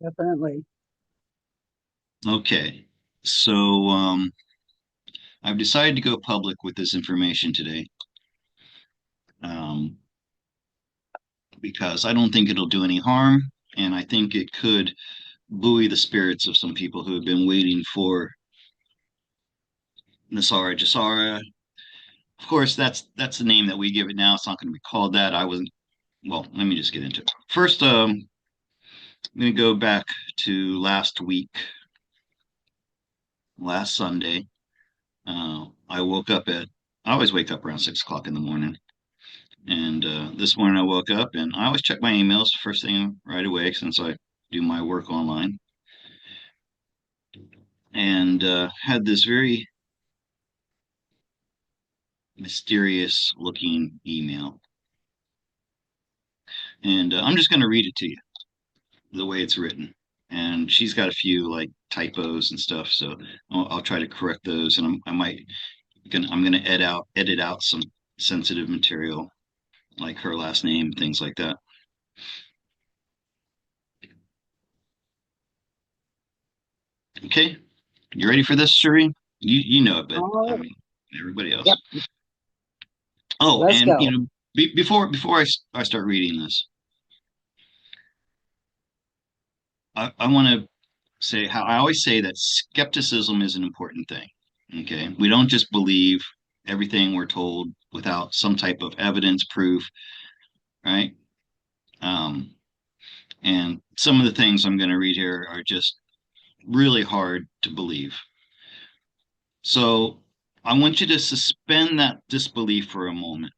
definitely. Okay, so I've decided to go public with this information today um, because I don't think it'll do any harm, and I think it could buoy the spirits of some people who have been waiting for NESARA, GESARA. Of course, that's the name that we give it now. It's not going to be called that. I wasn't. Well, let me just get into it. First, I'm going to go back to last week, last Sunday. I woke up at. I always wake up around 6 o'clock in the morning. And this morning I woke up and I always check my emails first thing right away since I do my work online. And had this very mysterious looking email. And I'm just going to read it to you the way it's written. And she's got a few like typos and stuff, so I'll try to correct those. And I'm gonna edit out some sensitive material like her last name, things like that. Okay, you ready for this, Shereen? You know it, but I Oh, mean everybody else. yep. Oh, Let's and go. before I start reading this, I want to say how I always say that skepticism is an important thing. Okay, we don't just believe everything we're told without some type of evidence, proof, right? Um, and some of the things I'm going to read here are just really hard to believe. So I want you to suspend that disbelief for a moment.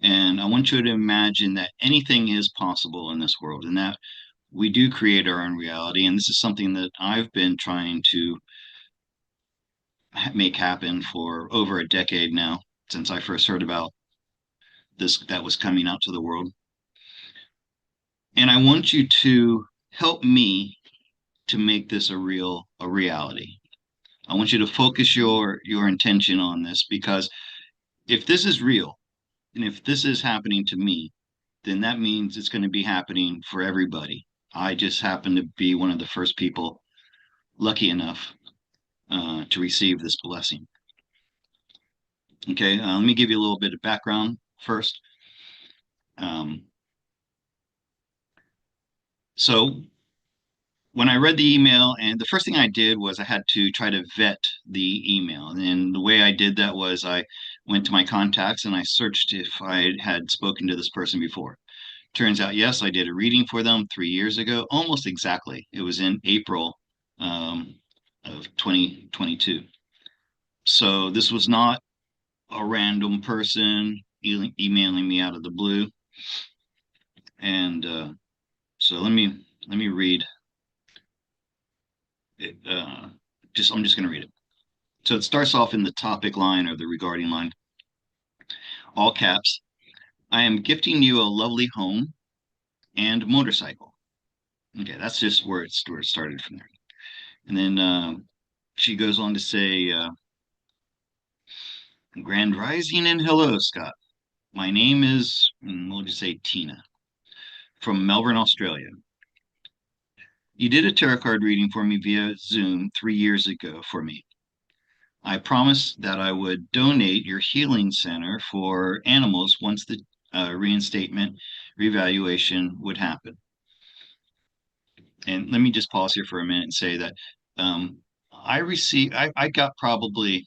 And I want you to imagine that anything is possible in this world and that we do create our own reality. And this is something that I've been trying to make happen for over a decade now, since I first heard about this that was coming out to the world. And I want you to help me to make this a reality. I want you to focus your intention on this because if this is real and if this is happening to me, then that means it's going to be happening for everybody. I just happen to be one of the first people lucky enough to receive this blessing. Okay, let me give you a little bit of background first. Um, so when I read the email, and the first thing I did was I had to try to vet the email. And the way I did that was I went to my contacts and I searched if I had spoken to this person before. Turns out, yes, I did a reading for them 3 years ago, almost exactly. It was in April of 2022. So this was not a random person emailing me out of the blue. And so let me read it. I'm just going to read it. So it starts off in the topic line or the regarding line, all caps. I am gifting you a lovely home and motorcycle. Okay, that's just where it started from there. And then she goes on to say, Grand Rising and hello, Scott. My name is, we'll just say Tina from Melbourne, Australia. You did a tarot card reading for me via Zoom 3 years ago for me. I promised that I would donate your healing center for animals once the reinstatement revaluation would happen. And let me just pause here for a minute and say that I got probably,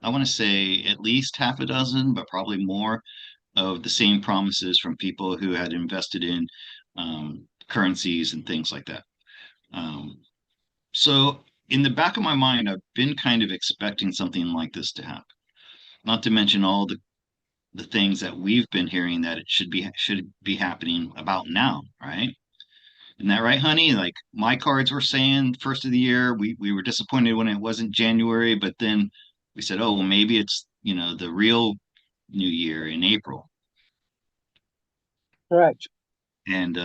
I want to say at least half a dozen, but probably more of the same promises from people who had invested in currencies and things like that. Um, so in the back of my mind, I've been kind of expecting something like this to happen. Not to mention all the things that we've been hearing that it should be happening about now, right? Isn't that right, honey? Like my cards were saying first of the year, we were disappointed when it wasn't January, but then we said, oh, well, maybe it's, the real new year in April. Correct. And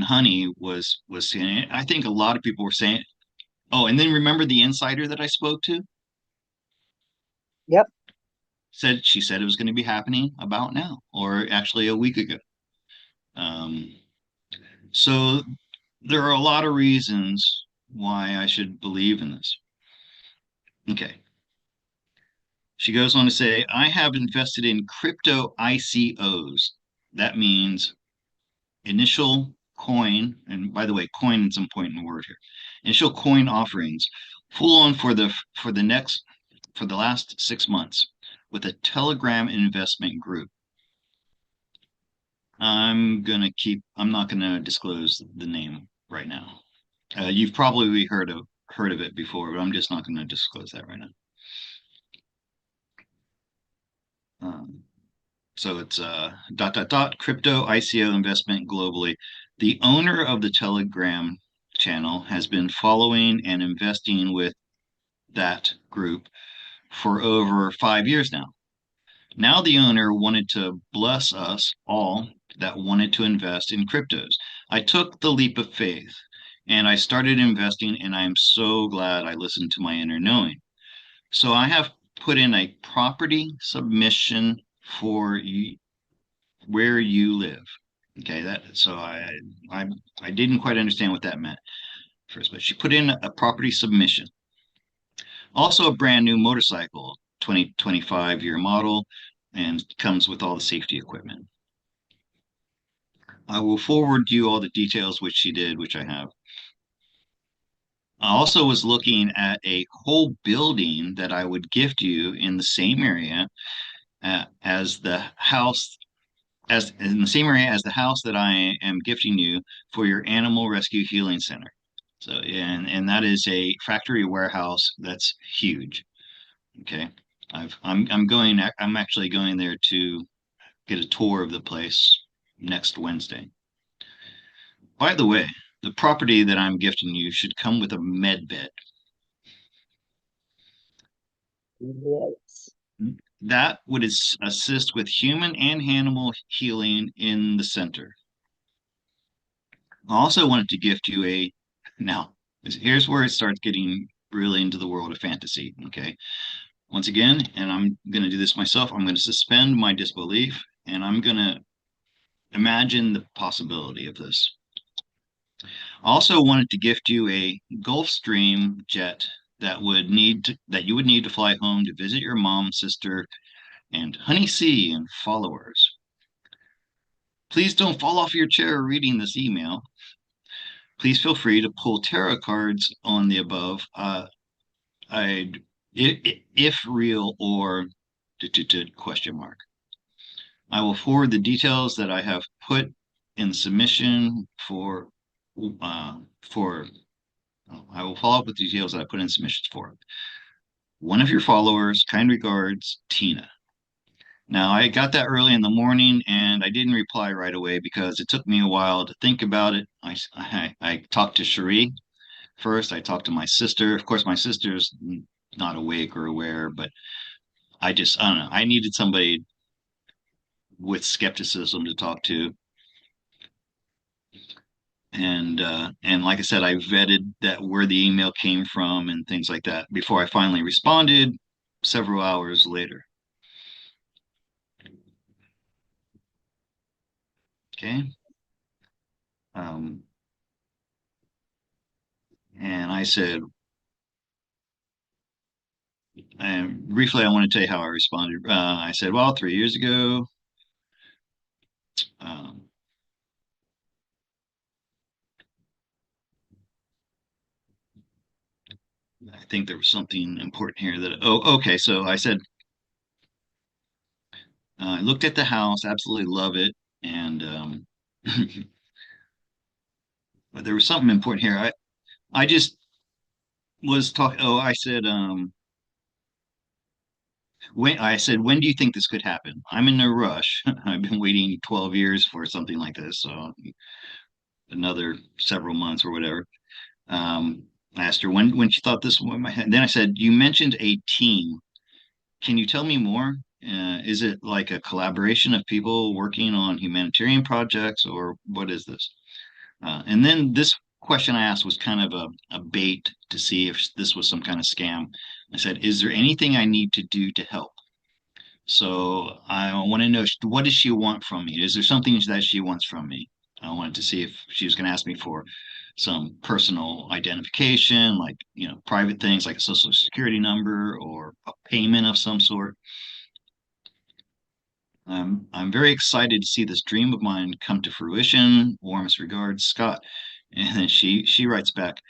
honey was saying it. I think a lot of people were saying, oh, and then remember the insider that I spoke to Yep. she said it was going to be happening about now, or actually a week ago. Um, so there are a lot of reasons why I should believe in this. Okay. She goes on to say, I have invested in crypto ICOs. That means initial coin, and by the way, coin is an important word here. Initial coin offerings, full on for the next for the last 6 months with a Telegram investment group. I'm not gonna disclose the name right now. You've probably heard of it before, but I'm just not gonna disclose that right now. Um, so it's crypto ICO investment globally. The owner of the Telegram channel has been following and investing with that group for over 5 years now. Now the owner wanted to bless us all that wanted to invest in cryptos. I took the leap of faith and I started investing, and I am so glad I listened to my inner knowing. So I have put in a property submission for where you live. Okay, I I didn't quite understand what that meant first, but she put in a property submission. Also a brand new motorcycle, 2025 year model, and comes with all the safety equipment. I will forward you all the details which she did, which I have. I also was looking at a whole building that I would gift you in the same area as the house as in the same area as the house that I am gifting you for your animal rescue healing center. So, and that is a factory warehouse that's huge. Okay. I'm actually going there to get a tour of the place next Wednesday. By the way, the property that I'm gifting you should come with a med bed. Yes. That would assist with human and animal healing in the center. I also wanted to gift you a now. Here's where it starts getting really into the world of fantasy. Okay. Once again, and I'm going to do this myself, I'm going to suspend my disbelief and I'm going to imagine the possibility of this. I also wanted to gift you a Gulfstream jet that you would need to fly home to visit your mom, sister, and Honey C and followers. Please don't fall off your chair reading this email. Please feel free to pull tarot cards on the above. I'd if real or question mark. I will forward the details that I have put in submission for. I will follow up with details that I put in submissions for. One of your followers, kind regards, Tina. Now, I got that early in the morning and I didn't reply right away because it took me a while to think about it. I talked to Cherie first. I talked to my sister. Of course, my sister's not awake or aware, but I don't know. I needed somebody with skepticism to talk to. And like I said, I vetted that where the email came from and things like that before I finally responded several hours later. Okay. Um, and I said, and briefly, I want to tell you how I responded. I said, well, 3 years ago, um, I think there was something important here oh, okay. So I said, I looked at the house, absolutely love it. And but there was something important here. I just was talking. Oh, I said, when do you think this could happen? I'm in no rush. I've been waiting 12 years for something like this, so another several months or whatever. I asked her when she thought this one. Then I said, you mentioned a team. Can you tell me more? Is it like a collaboration of people working on humanitarian projects, or what is this? And then this question I asked was kind of a bait to see if this was some kind of scam. I said, is there anything I need to do to help? So I want to know, what does she want from me? Is there something that she wants from me? I wanted to see if she was going to ask me for some personal identification, like, private things like a social security number or a payment of some sort. I'm very excited to see this dream of mine come to fruition. Warmest regards, Scott. And then she writes back,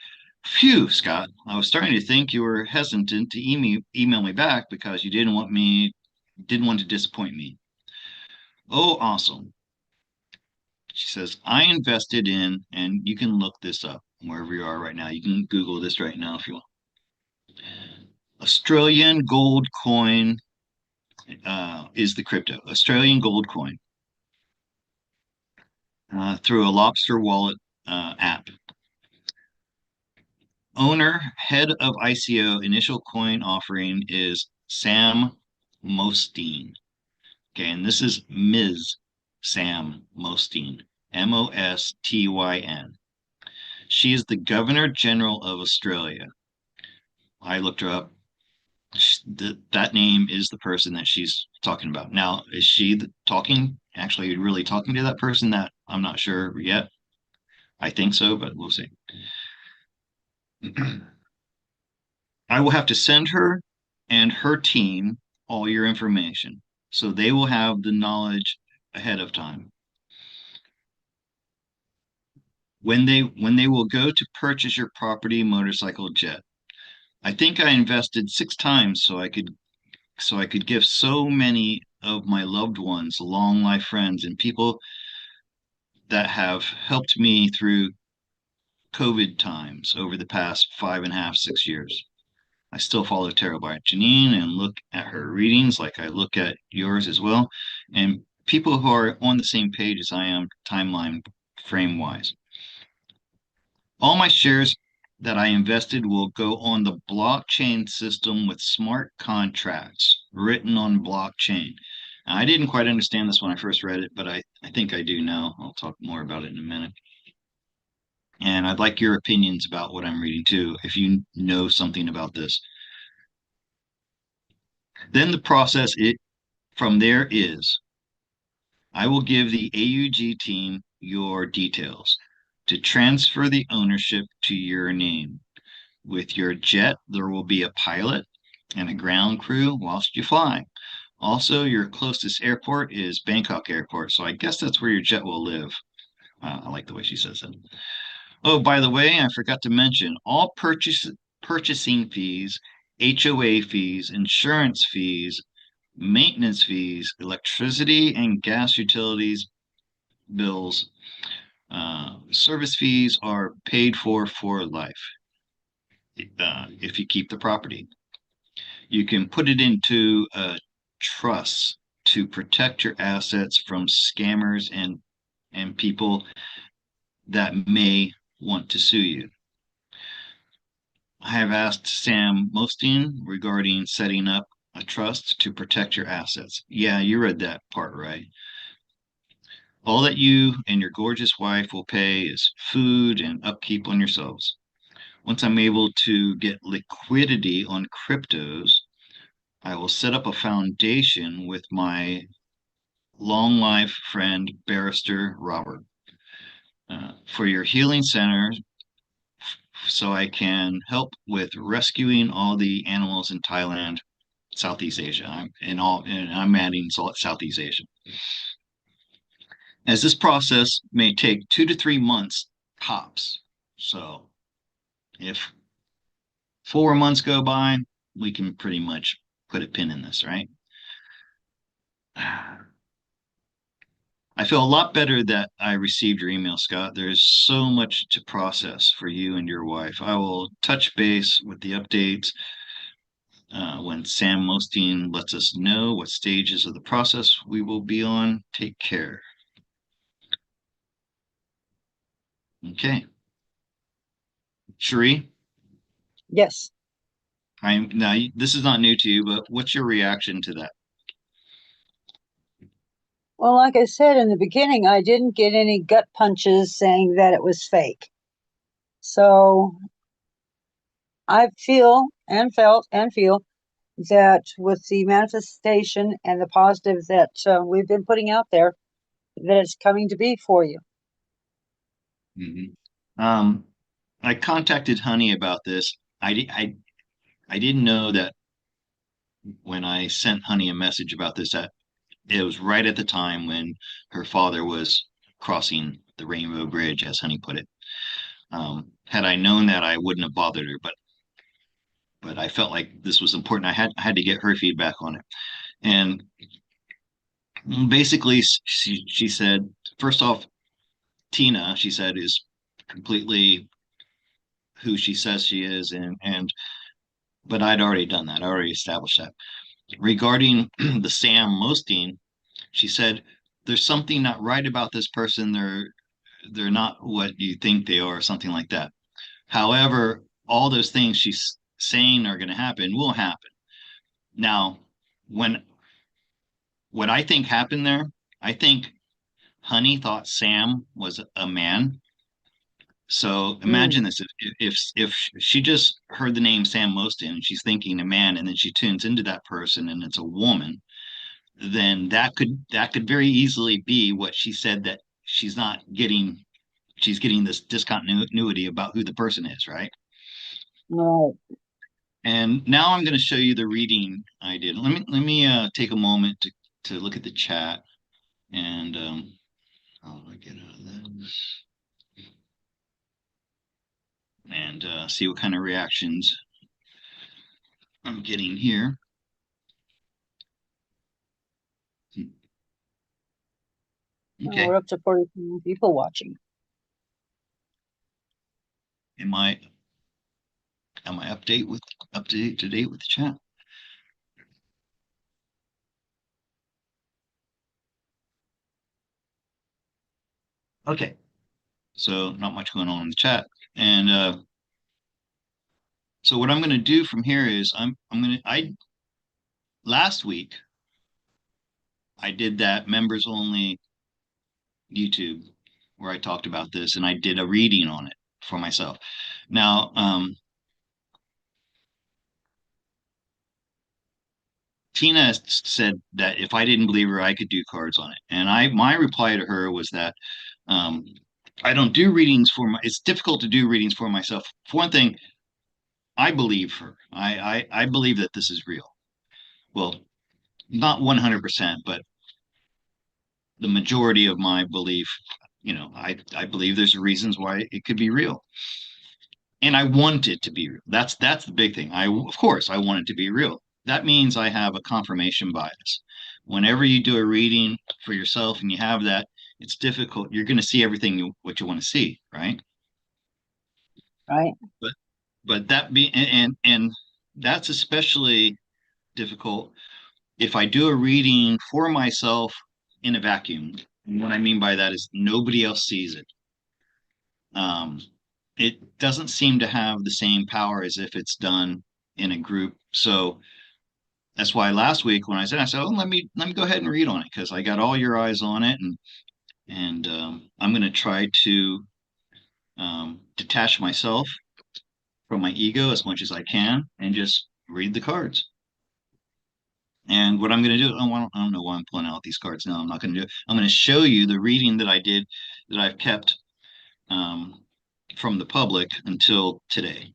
"Phew, Scott, I was starting to think you were hesitant to email me back because you didn't want to disappoint me. Oh, awesome." She says, "I invested in," and you can look this up wherever you are right now. You can Google this right now if you want. Australian gold coin is the crypto. Australian gold coin through a Lobster Wallet app. Owner, head of ICO, initial coin offering is Sam Mostin. Okay, and this is Ms. Sam Mostin, Mostyn. She is the Governor General of Australia. I looked her up. That name is the person that she's talking about. Now, is she actually really talking to that person? That I'm not sure yet. I think so, but we'll see. I will have to send her and her team all your information, so they will have the knowledge ahead of time. When they will go to purchase your property, motorcycle, jet. I think I invested 6 times so I could give so many of my loved ones, long life friends, and people that have helped me through COVID times over the past 5.5, 6 years. I still follow Tarot by Janine and look at her readings like I look at yours as well. And people who are on the same page as I am, timeline frame wise. All my shares that I invested will go on the blockchain system with smart contracts written on blockchain. Now, I didn't quite understand this when I first read it, but I think I do now. I'll talk more about it in a minute. And I'd like your opinions about what I'm reading too, if you know something about this. Then the process from there is I will give the AUG team your details to transfer the ownership to your name. With your jet, there will be a pilot and a ground crew whilst you fly. Also, your closest airport is Bangkok Airport, so I guess that's where your jet will live. I like the way she says it. Oh, by the way, I forgot to mention all purchasing fees, HOA fees, insurance fees, maintenance fees, electricity and gas utilities bills, service fees are paid for life if you keep the property. You can put it into a trust to protect your assets from scammers and people that may want to sue you. I have asked Sam Mostin regarding setting up a trust to protect your assets. Yeah, you read that part right. All that you and your gorgeous wife will pay is food and upkeep on yourselves. Once I'm able to get liquidity on cryptos, I will set up a foundation with my long life friend, Barrister Robert, for your healing center so I can help with rescuing all the animals in Thailand, Southeast Asia. I'm adding Southeast Asia. As this process may take 2 to 3 months tops. So if 4 months go by, we can pretty much put a pin in this, right? I feel a lot better that I received your email, Scott. There's so much to process for you and your wife. I will touch base with the updates when Sam Mostin lets us know what stages of the process we will be on. Take care. Okay. Cherie, Yes. this is not new to you, but what's your reaction to that? Well, like I said in the beginning, I didn't get any gut punches saying that it was fake. So I feel and felt and feel that with the manifestation and the positive that we've been putting out there, that it's coming to be for you. Mhm. I contacted Honey about this. I didn't know that when I sent Honey a message about this, that it was right at the time when her father was crossing the Rainbow Bridge, as Honey put it. Had I known that, I wouldn't have bothered her, but I felt like this was important. I had to get her feedback on it. And basically, she said, first off, Tina, she said, is completely who she says she is, and but I'd already done that. I already established that. Regarding the Sam Mostin, she said, there's something not right about this person. They're not what you think they are, something like that. However, all those things she's saying are going to happen will happen. Now, when what I think happened there, I think Honey thought Sam was a man. So Mm, imagine this: if she just heard the name Sam Mostin and she's thinking a man, and then she tunes into that person and it's a woman, then that could very easily be what she said, that she's not getting. She's getting this discontinuity about who the person is, right? right. And now I'm going to show you the reading I did. Let me take a moment to look at the chat and how do I get out of this and see what kind of reactions I'm getting here. Oh, we're Okay, up to 40 people watching. am I up to date with the chat? Okay, so not much going on in the chat, and so what I'm going to do from here is I'm going to I last week I did that members only YouTube where I talked about this, and I did a reading on it for myself. Now, Tina said that if I didn't believe her, I could do cards on it, and my reply to her was that um, I don't do readings for my. It's difficult to do readings for myself. For one thing, I believe her. I believe that this is real. Well, not 100%, but the majority of my belief, I believe there's reasons why it could be real. And I want it to be real. That's the big thing. Of course I want it to be real. That means I have a confirmation bias. Whenever you do a reading for yourself and you have that, it's difficult. You're going to see everything what you want to see, right? Right. But that be and that's especially difficult if I do a reading for myself in a vacuum. And what I mean by that is nobody else sees it. Um, it doesn't seem to have the same power as if it's done in a group. So that's why last week when I said, oh, let me go ahead and read on it because I got all your eyes on it, and I'm going to try to detach myself from my ego as much as I can and just read the cards. And what I'm going to do, I don't know why I'm pulling out these cards now. I'm not going to do it. I'm going to show you the reading that I did that I've kept um, from the public until today.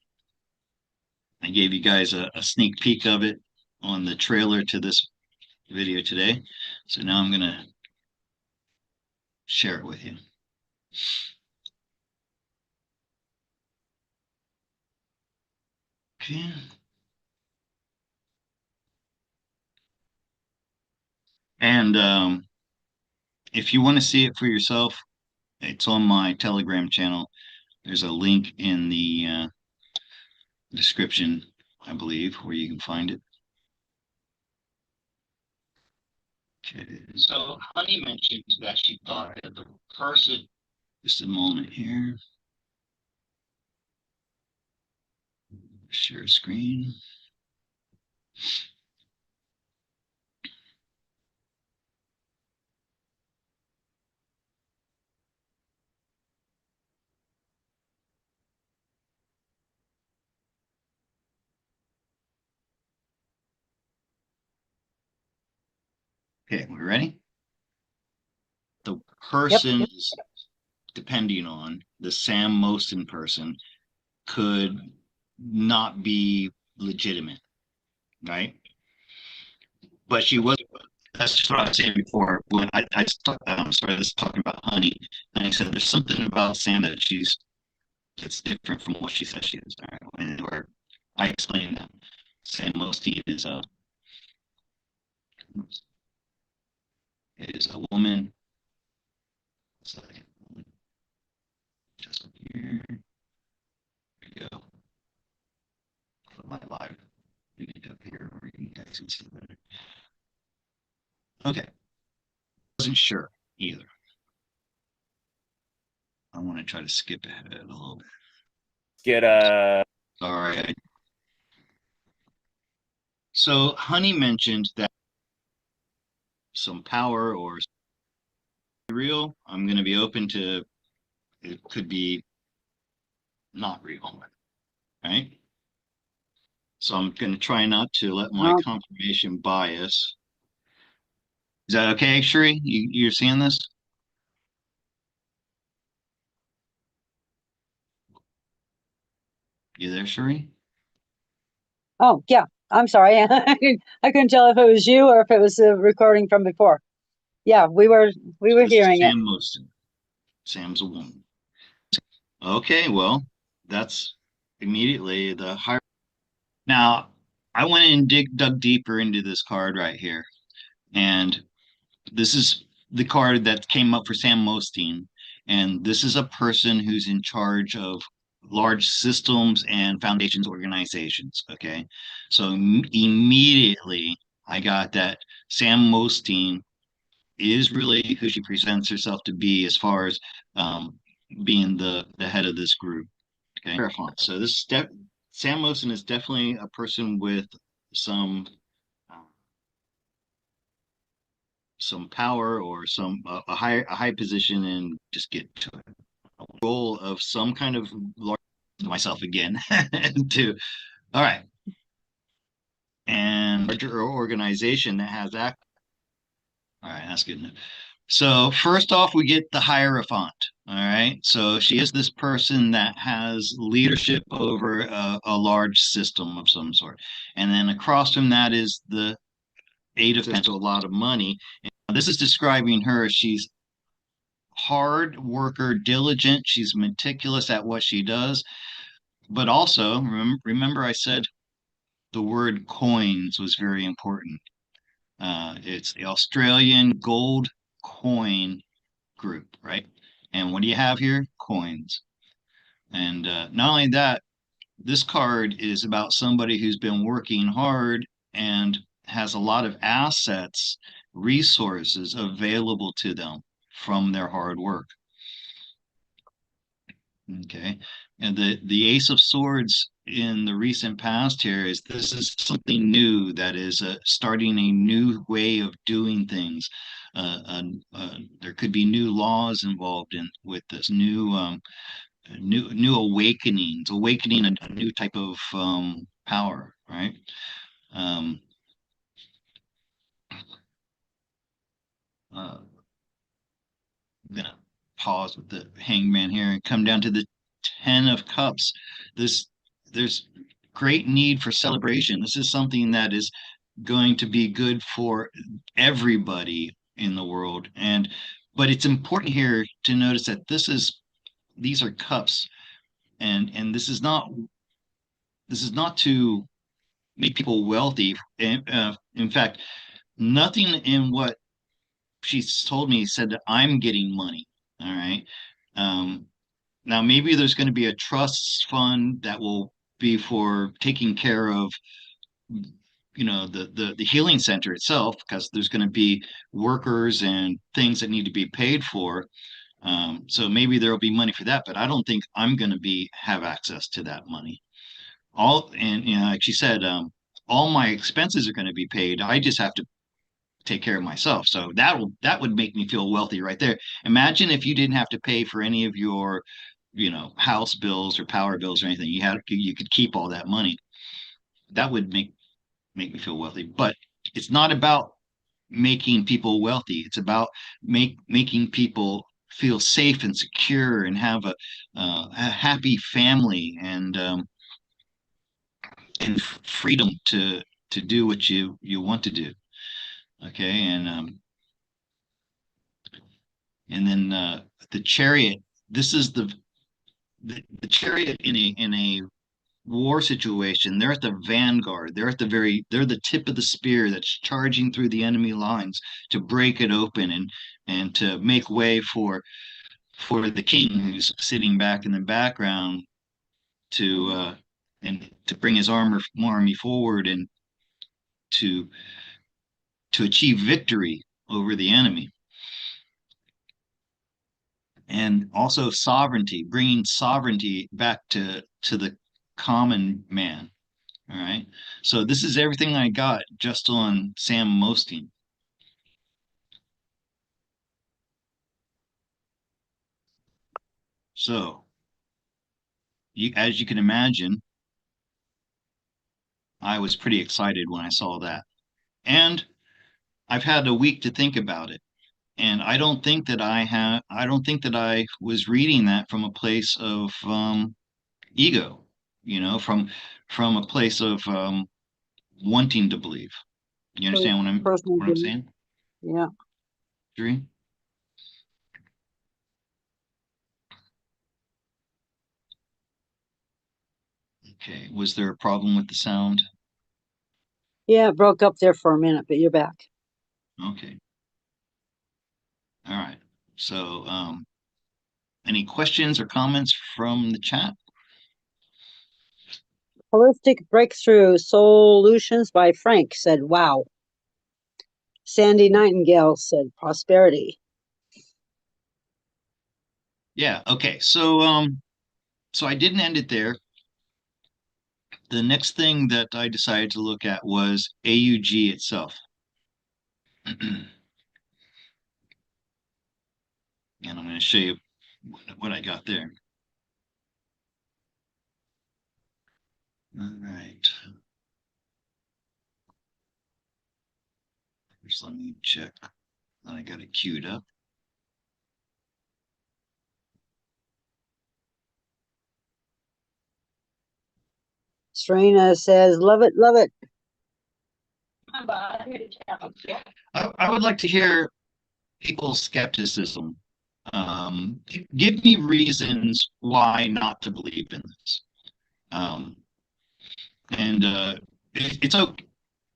I gave you guys a sneak peek of it on the trailer to this video today. So now I'm going to share it with you. Okay. And if you want to see it for yourself, it's on my Telegram channel. There's a link in the description, I believe, where you can find it. Okay. So Honey mentioned that she thought that the person, just a moment here, share screen. Okay, we're ready. The Yep. person is depending on the Sam Mostin person could not be legitimate, right? But she was. That's just what I was saying before. When I started this talking about honey, and I said there's something about Sam that she's it's different from what she says she is. All right, and where I explained that Sam Mostin is a woman. So just here we go. Put my live image up here where you guys can see better. Okay, wasn't sure either. I want to try to skip ahead a little bit. Get All right. So Honey mentioned that some power or real. I'm going to be open to it could be not real, right? So I'm going to try not to let my Oh, confirmation bias. Is that okay, Shri? You're seeing this? You there, Shri? oh, yeah. I'm sorry. I couldn't tell if it was you or if it was the recording from before. Yeah, we were This is hearing it. Sam Mostin. Sam's a woman. Okay, well, that's immediately the higher. Now, I went and dug deeper into this card right here, and this is the card that came up for Sam Mostin, and this is a person who's in charge of large systems and foundations organizations. Okay, so immediately I got that Sam Mostin is really who she presents herself to be as far as being the head of this group. Okay, so this step Sam Mostin is definitely a person with some some power or some a high position and just get to it. Role of some kind of large myself again to all right and larger organization that has that. All right, that's good enough. So first off, we get the Hierophant. All right, so she is this person that has leadership over a large system of some sort, and then across from that is the Eight of Pentacles, a lot of money. And this is describing her. She's hard worker, diligent. She's meticulous at what she does. But also, remember I said the word coins was very important. It's the Australian gold coin group, right? And what do you have here? Coins. And not only that, this card is about somebody who's been working hard and has a lot of assets, resources available to them from their hard work. Okay. And the Ace of Swords in the recent past here is this is something new that is starting a new way of doing things. There could be new laws involved in with this new awakenings, awakening a new type of power, right? Um, I'm gonna pause with the hangman here and come down to the Ten of Cups. This there's great need for celebration. This is something that is going to be good for everybody in the world. And but it's important here to notice that these are cups, and this is not to make people wealthy. In fact, nothing in what she's told me said that I'm getting money. All right. Um, Now, maybe there's going to be a trust fund that will be for taking care of, the healing center itself, because there's going to be workers and things that need to be paid for. So maybe there will be money for that, but I don't think I'm going to be have access to that money. All and like she said, all my expenses are going to be paid. I just have to take care of myself. So that would make me feel wealthy right there. Imagine if you didn't have to pay for any of your, house bills or power bills or anything. You could keep all that money. That would make me feel wealthy. But it's not about making people wealthy. It's about making people feel safe and secure and have a happy family and freedom to do what you want to do. Okay, and then the chariot. This is the chariot in a war situation. They're at the vanguard. They're the tip of the spear that's charging through the enemy lines to break it open and to make way for the king who's sitting back in the background to and to bring his army forward and to to achieve victory over the enemy. And also sovereignty, bringing sovereignty back to the common man. All right. So this is everything I got just on Sam Mostin. So as you can imagine, I was pretty excited when I saw that. And I've had a week to think about it. And I don't think that I was reading that from a place of ego, from a place of wanting to believe. You understand Personal what I'm belief. saying? Yeah. Dream? Okay. Was there a problem with the sound? Yeah, it broke up there for a minute, but you're back. Okay. All right. So, any questions or comments from the chat? Holistic Breakthrough Solutions by Frank said, wow. Sandy Nightingale said, prosperity. Yeah. Okay. So I didn't end it there. The next thing that I decided to look at was AUG itself. And I'm going to show you what I got there. All right. Just let me check. I got it queued up. Serina says, love it, love it. I would like to hear people's skepticism. Give me reasons why not to believe in this. Um, and it's okay.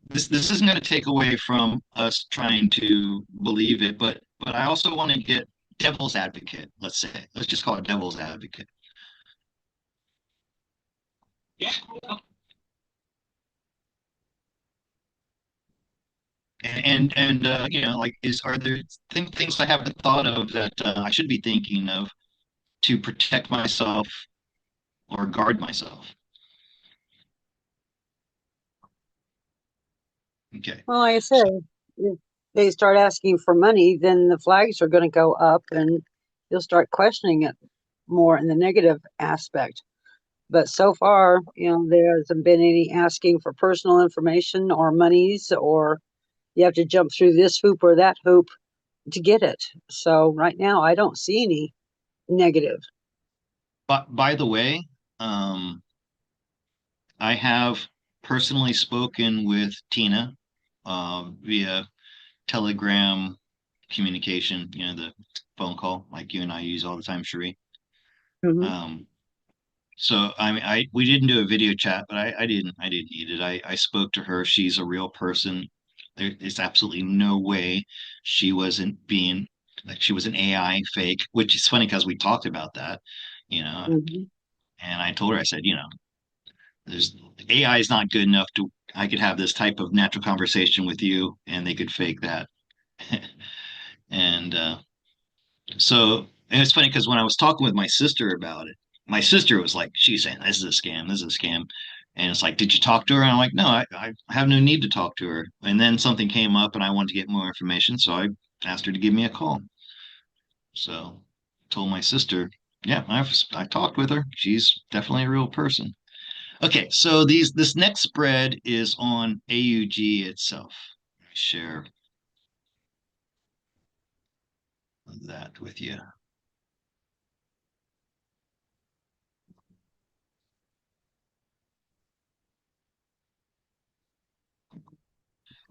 This isn't going to take away from us trying to believe it, but I also want to get devil's advocate. Let's just call it devil's advocate. And like are there things I haven't thought of that I should be thinking of to protect myself or guard myself? Okay. Well, like I said, So, if they start asking for money, then the flags are going to go up and you'll start questioning it more in the negative aspect. But so far, there hasn't been any asking for personal information or monies, or you have to jump through this hoop or that hoop to get it. So right now, I don't see any negative. but by the way, um, I have personally spoken with Tina via Telegram communication, the phone call like you and I use all the time, Cherie. Mm-hmm. Um, so I mean, I we didn't do a video chat, but I didn't need it. I spoke to her. She's a real person. There's absolutely no way she wasn't being like she was an AI fake, which is funny because we talked about that, you know. Mm-hmm. And I told her, I said, there's AI is not good enough to I could have this type of natural conversation with you, and they could fake that. And and it's funny because when I was talking with my sister about it, my sister was like, she's saying, this is a scam, this is a scam. And it's like, did you talk to her? And I'm like, no, I have no need to talk to her. And then something came up and I wanted to get more information. So I asked her to give me a call. So told my sister, yeah, I talked with her. She's definitely a real person. Okay, so this next spread is on AUG itself. Let me share that with you.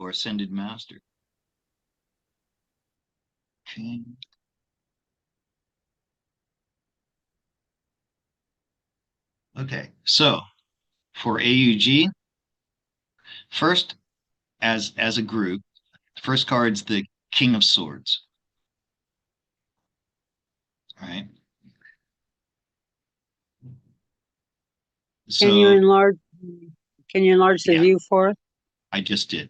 or ascended master. Okay. Okay. So for AUG, first as a group, first card's the King of Swords. All right. Can you So enlarge, can you enlarge the yeah, view for us? I just did.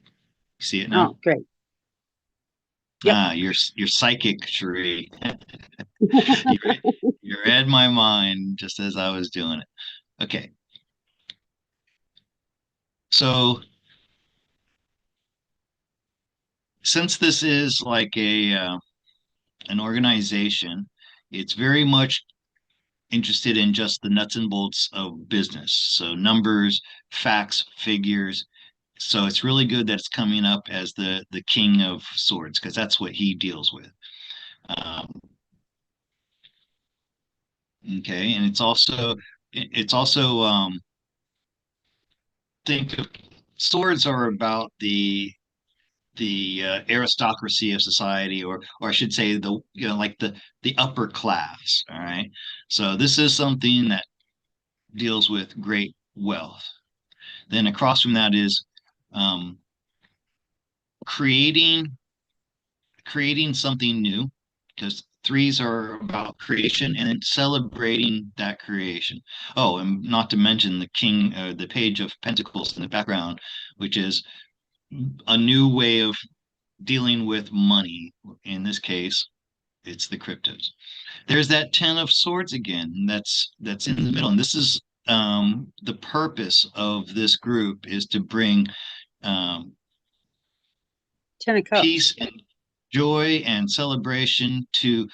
See it now? Oh, great. Yep. Ah, you're psychic, Sheree. You read, you read my mind just as I was doing it. Okay. So since this is like a an organization, it's very much interested in just the nuts and bolts of business. So numbers, facts, figures. So it's really good that it's coming up as the King of Swords because that's what he deals with. Um, okay, and it's also think of swords are about the aristocracy of society, or I should say like the upper class. All right, so this is something that deals with great wealth. Then across from that is um, creating creating something new, because threes are about creation and then celebrating that creation. Oh, and not to mention the king, the page of pentacles in the background, which is a new way of dealing with money. In this case, it's the cryptos. There's that 10 of swords again. That's in the middle. And this is the purpose of this group is to bring um, 10 of Cups. peace and joy and celebration to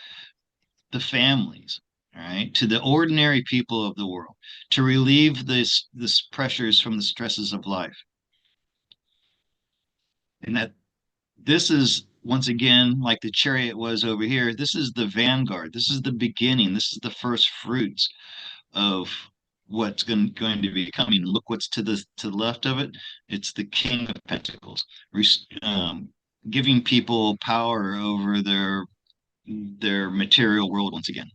the families, all right, to the ordinary people of the world, to relieve this pressures from the stresses of life. And that this is once again like the chariot was over here. This is the vanguard. This is the beginning. This is the first fruits of what's going to be coming. Look what's to the left of it. It's the King of Pentacles, um, giving people power over their material world once again.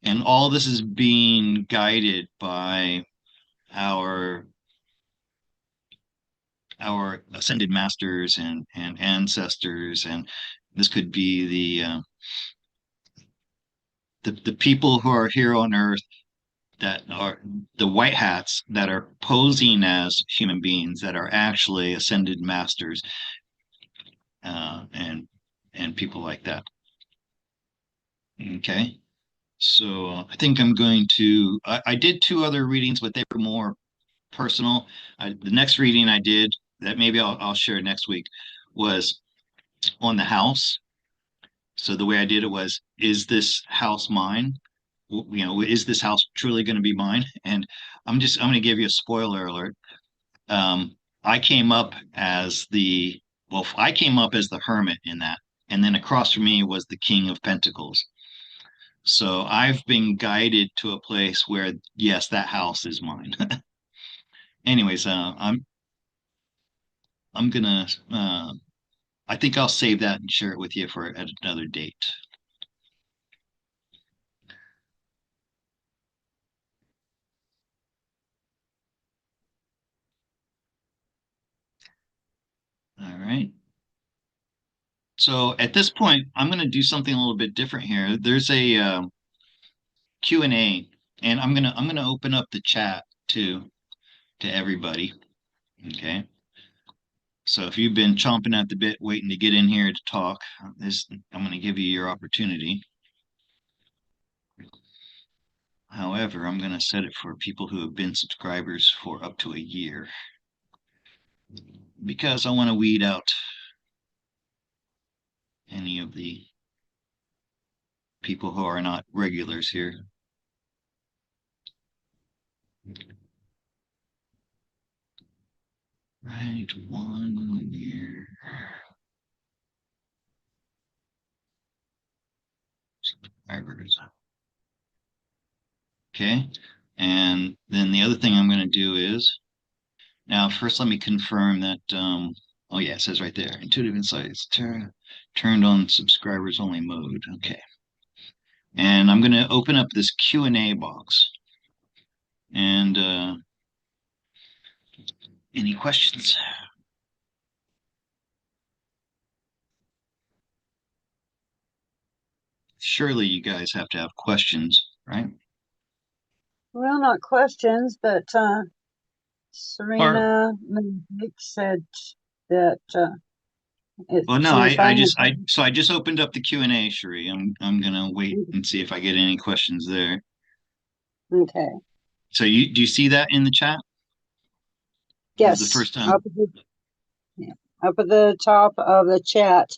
And all this is being guided by our our ascended masters and ancestors, and this could be the people who are here on earth that are the white hats that are posing as human beings that are actually ascended masters, and people like that. Okay, so I think I'm going to. I did two other readings, but they were more personal. The next reading I did that maybe I'll share next week was on the house. So the way I did it was, is this house mine? Is this house truly going to be mine? And I'm going to give you a spoiler alert. Um, I came up as I came up as the hermit in that, and then across from me was the King of Pentacles. So I've been guided to a place where yes, that house is mine. Anyways, I'm gonna I think I'll save that and share it with you for at another date. All right. So at this point, I'm going to do something a little bit different here. There's a Q&A, and I'm gonna open up the chat to everybody. Okay. So if you've been chomping at the bit, waiting to get in here to talk, I'm going to give you your opportunity. However, I'm going to set it for people who have been subscribers for up to a year because I want to weed out any of the people who are not regulars here. Right, 1 year. Subscribers. Okay. And then the other thing I'm going to do is now first let me confirm that Oh yeah, it says right there, intuitive insights turned on subscribers only mode. Okay. And I'm going to open up this Q&A box. And any questions? Surely you guys have to have questions, right? Well, not questions, but Or Serina said that well, no, she was I finding just I just opened up the Q&A, Sheree. I'm gonna wait and see if I get any questions there. okay. So you do you see that in the chat? This is the Yes, first time. yeah, up at the top of the chat,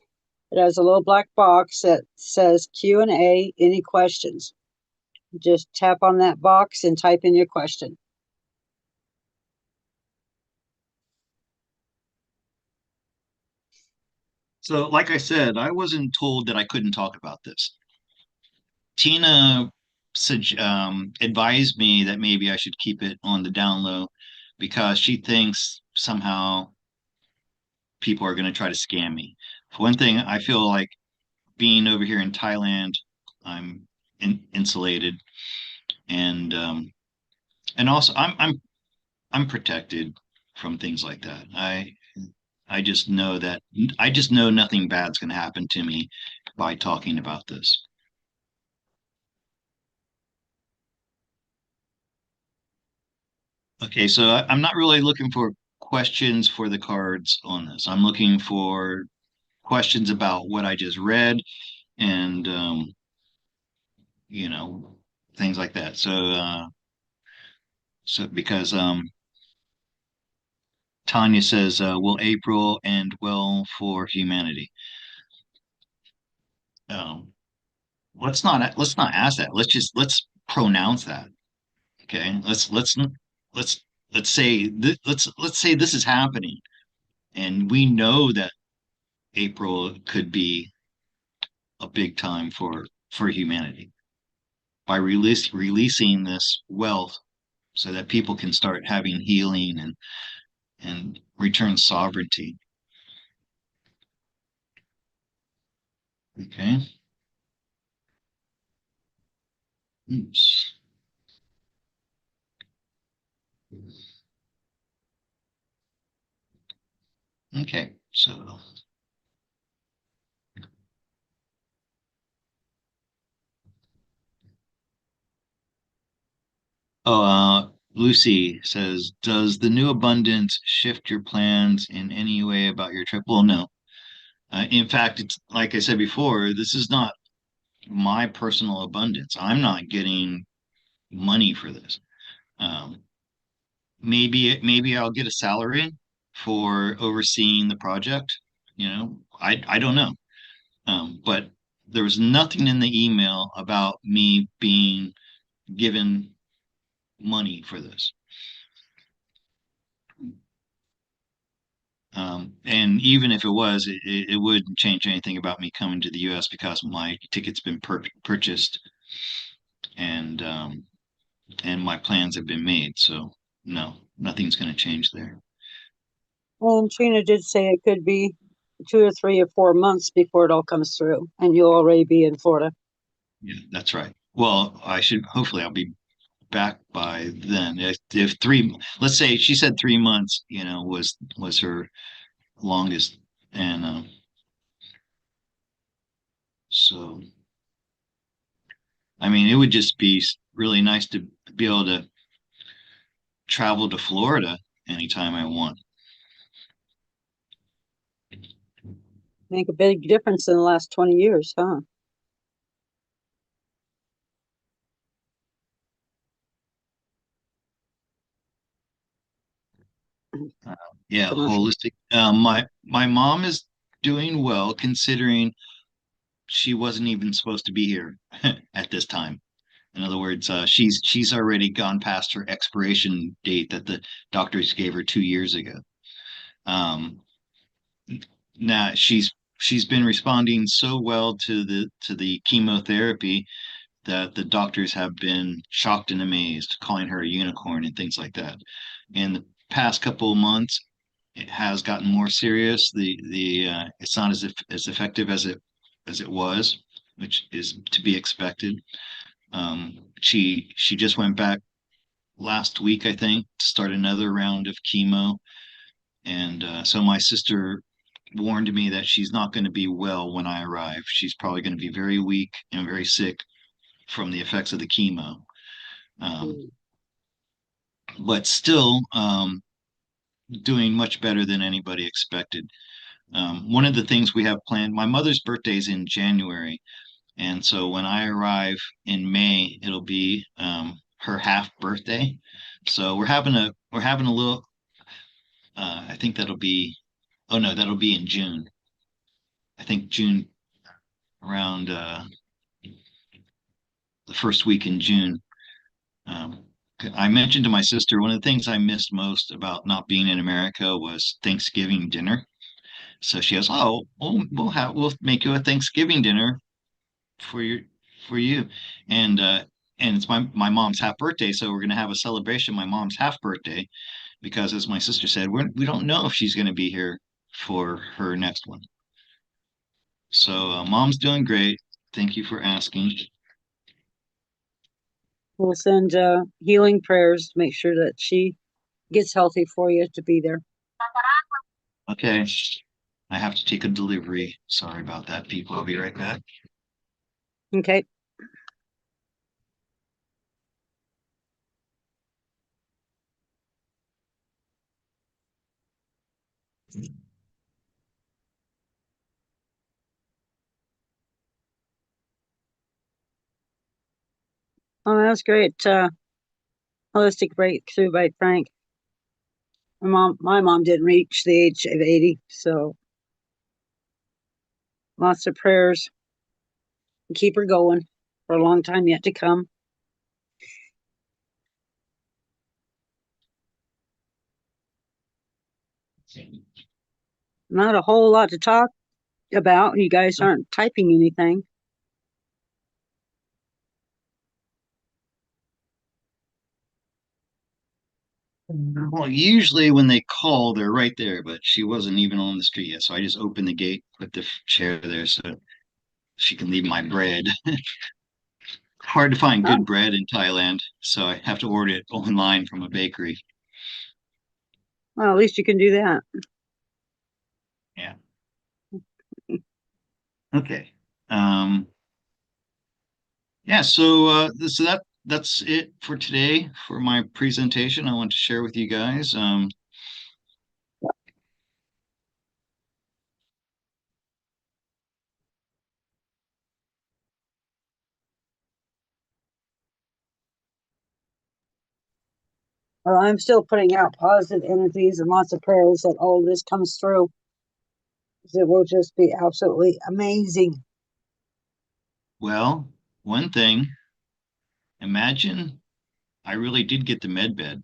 it has a little black box that says Q&A. Any questions? Just tap on that box and type in your question. So, like I said, I wasn't told that I couldn't talk about this. Tina advised me that maybe I should keep it on the down low because she thinks somehow people are going to try to scam me. For one thing, I feel like being over here in Thailand, I'm insulated, and also I'm protected from things like that. I just know that I just know nothing bad's going to happen to me by talking about this. Okay, so I'm not really looking for questions for the cards on this. I'm looking for questions about what I just read and you know things like that. So because Tanya says, "Will April end well for humanity?" Um, let's not ask that. Let's pronounce that. Okay, let's let's say this is happening, and we know that April could be a big time for humanity by releasing this wealth so that people can start having healing and return sovereignty. Okay. Oops. Okay. So, oh, Lucy says, "Does the new abundance shift your plans in any way about your trip?" Well, no. In fact, it's like I said before, this is not my personal abundance. I'm not getting money for this. Um, maybe I'll get a salary for overseeing the project. I don't know. But there was nothing in the email about me being given money for this. And even if it was, it wouldn't change anything about me coming to the U.S. because my ticket's been purchased and my plans have been made. So no, nothing's going to change there. And Trina did say it could be 2 or 3 or 4 months before it all comes through, and you'll already be in Florida. Yeah, that's right. Well, hopefully I'll be back by then. If three, let's say she said 3 months, was her longest, and so I mean, it would just be really nice to be able to travel to Florida anytime I want. Make a big difference in the last 20 years, huh? Yeah, Commercial. holistic. My mom is doing well considering she wasn't even supposed to be here at this time. In other words, she's already gone past her expiration date that the doctors gave her 2 years ago. Um, Now she's been responding so well to the chemotherapy that the doctors have been shocked and amazed, calling her a unicorn and things like that. In the past couple of months, it has gotten more serious. The it's not as effective as it was, which is to be expected. She just went back last week, I think, to start another round of chemo, and so my sister warned me that she's not going to be well when I arrive. She's probably going to be very weak and very sick from the effects of the chemo. Um, Mm. but still doing much better than anybody expected. One of the things we have planned, my mother's birthday is in January. And so when I arrive in May, it'll be her half birthday. So we're having a little, I think that'll be, oh no, that'll be in June. I think June around the first week in June. Um, I mentioned to my sister one of the things I missed most about not being in America was Thanksgiving dinner. So she goes, "Oh, we'll make you a Thanksgiving dinner for your for you," and and it's my mom's half birthday, so we're gonna have a celebration my mom's half birthday because, as my sister said, we don't know if she's gonna be here for her next one. So mom's doing great. Thank you for asking. We'll send healing prayers to make sure that she gets healthy for you to be there. Okay, I have to take a delivery. Sorry about that, people. I'll be right back. Okay. Oh, that's great. Holistic breakthrough by Frank. My mom didn't reach the age of 80, so lots of prayers. Keep her going for a long time yet to come. Not a whole lot to talk about. You guys aren't typing anything. Well, usually when they call, they're right there, but she wasn't even on the street yet. So I just opened the gate, put the chair there so she can leave my bread. Hard to find Oh, good bread in Thailand, so I have to order it online from a bakery. well, at least you can do that. Yeah. Okay. Um, yeah, so that's it for today for my presentation I want to share with you guys. Well, I'm still putting out positive energies and lots of prayers that all of this comes through. It will just be absolutely amazing. Well, one thing, imagine I really did get the med bed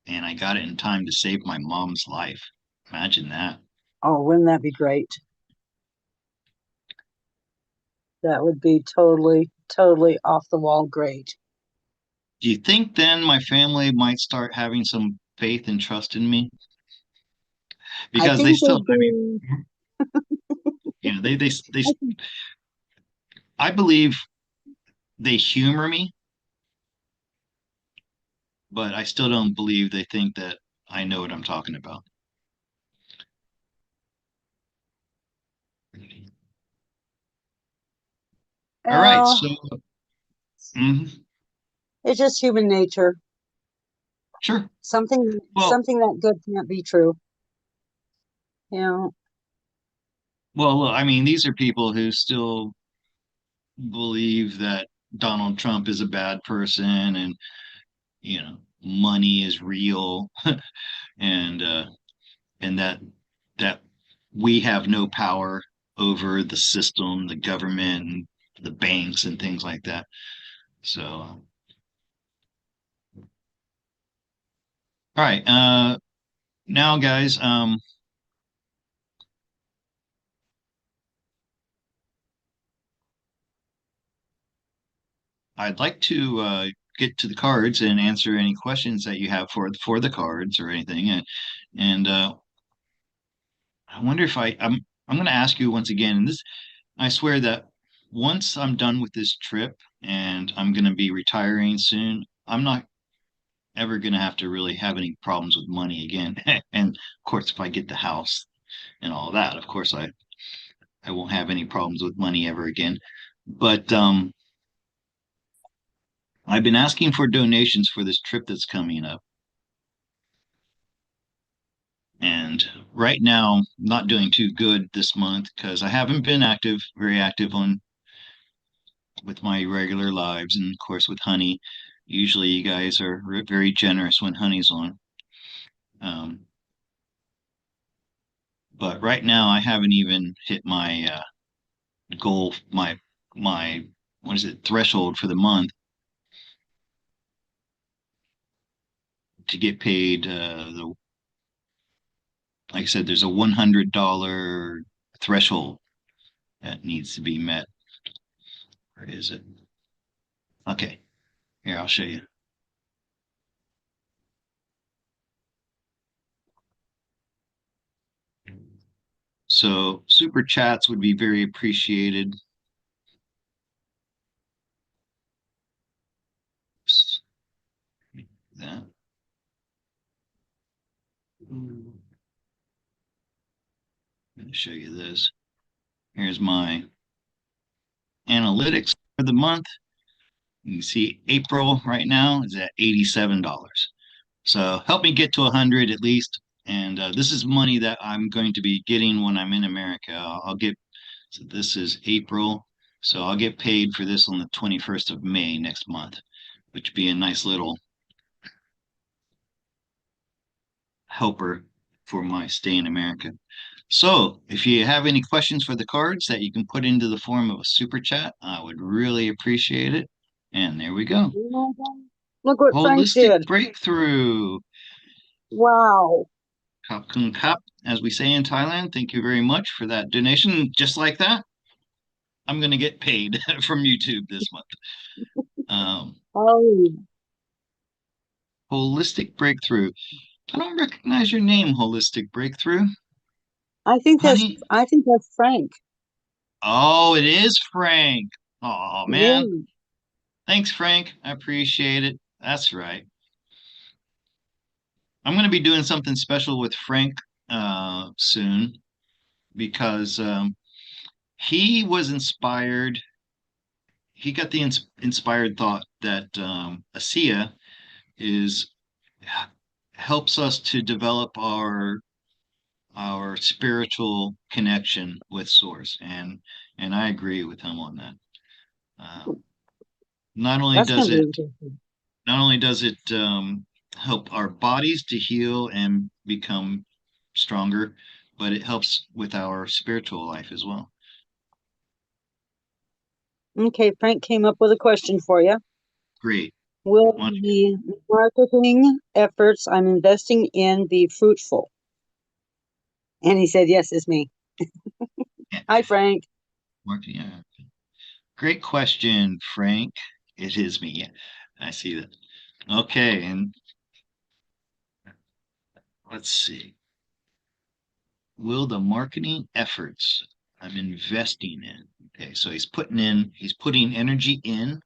and I got it in time to save my mom's life. Imagine that. Oh, wouldn't that be great? That would be totally, totally off the wall great. Do you think then my family might start having some faith and trust in me? I Because they think they still, I mean, do. they, I think, I believe they humor me, but I still don't believe they think that I know what I'm talking about. All right, well, so mhm, it's just human nature. sure. Something, Well, something that good can't be true. You know, look, I mean, these are people who still believe that Donald Trump is a bad person, and money is real, and that we have no power over the system, the government, the banks, and things like that. So, all right, now, guys, I'd like to get to the cards and answer any questions that you have for the cards or anything. And I wonder if I'm going to ask you once again. And this, I swear that once I'm done with this trip and I'm going to be retiring soon, I'm not ever going to have to really have any problems with money again. And of course, if I get the house and all that, of course, I won't have any problems with money ever again. But I've been asking for donations for this trip that's coming up. And right now, not doing too good this month because I haven't been very active on with my regular lives, and of course with Honey. Usually, you guys are very generous when Honey's on. Um, but right now, I haven't even hit my goal, my what is it, threshold for the month to get paid. Like I said, there's a $100 threshold that needs to be met. Where is it? Okay, here I'll show you. So super chats would be very appreciated. That. I'm going to show you this. Here's my analytics for the month. You can see April right now is at $87. So help me get to 100 at least. And this is money that I'm going to be getting when I'm in America. I'll get, so this is April. So I'll get paid for this on the 21st of May next month, which would be a nice little helper for my stay in America. So, if you have any questions for the cards that you can put into the form of a super chat, I would really appreciate it. And there we go. Look what Frank Holistic did. breakthrough. Wow. Kap kun kap, as we say in Thailand. Thank you very much for that donation. Just like that, I'm going to get paid from YouTube this month. Um, Oh, Holistic breakthrough. I don't recognize your name, Holistic Breakthrough. Honey, I think that's Frank. oh, it is Frank. Oh, man. Yeah. Thanks, Frank. I appreciate it. That's right. I'm going to be doing something special with Frank soon because he was inspired. He got the inspired thought that ASEA is helps us to develop our spiritual connection with Source, and I agree with him on that. Um, not only That's does gonna be it interesting. not only does it help our bodies to heal and become stronger, but it helps with our spiritual life as well. Okay, Frank came up with a question for you. Great. Will Why the marketing efforts I'm investing in be fruitful? And he said, yes, it's me. Hi, Frank. yeah. Great question, Frank. It is me. Yeah, I see that. Okay, and let's see. Will the marketing efforts I'm investing in? Okay, so he's putting energy in,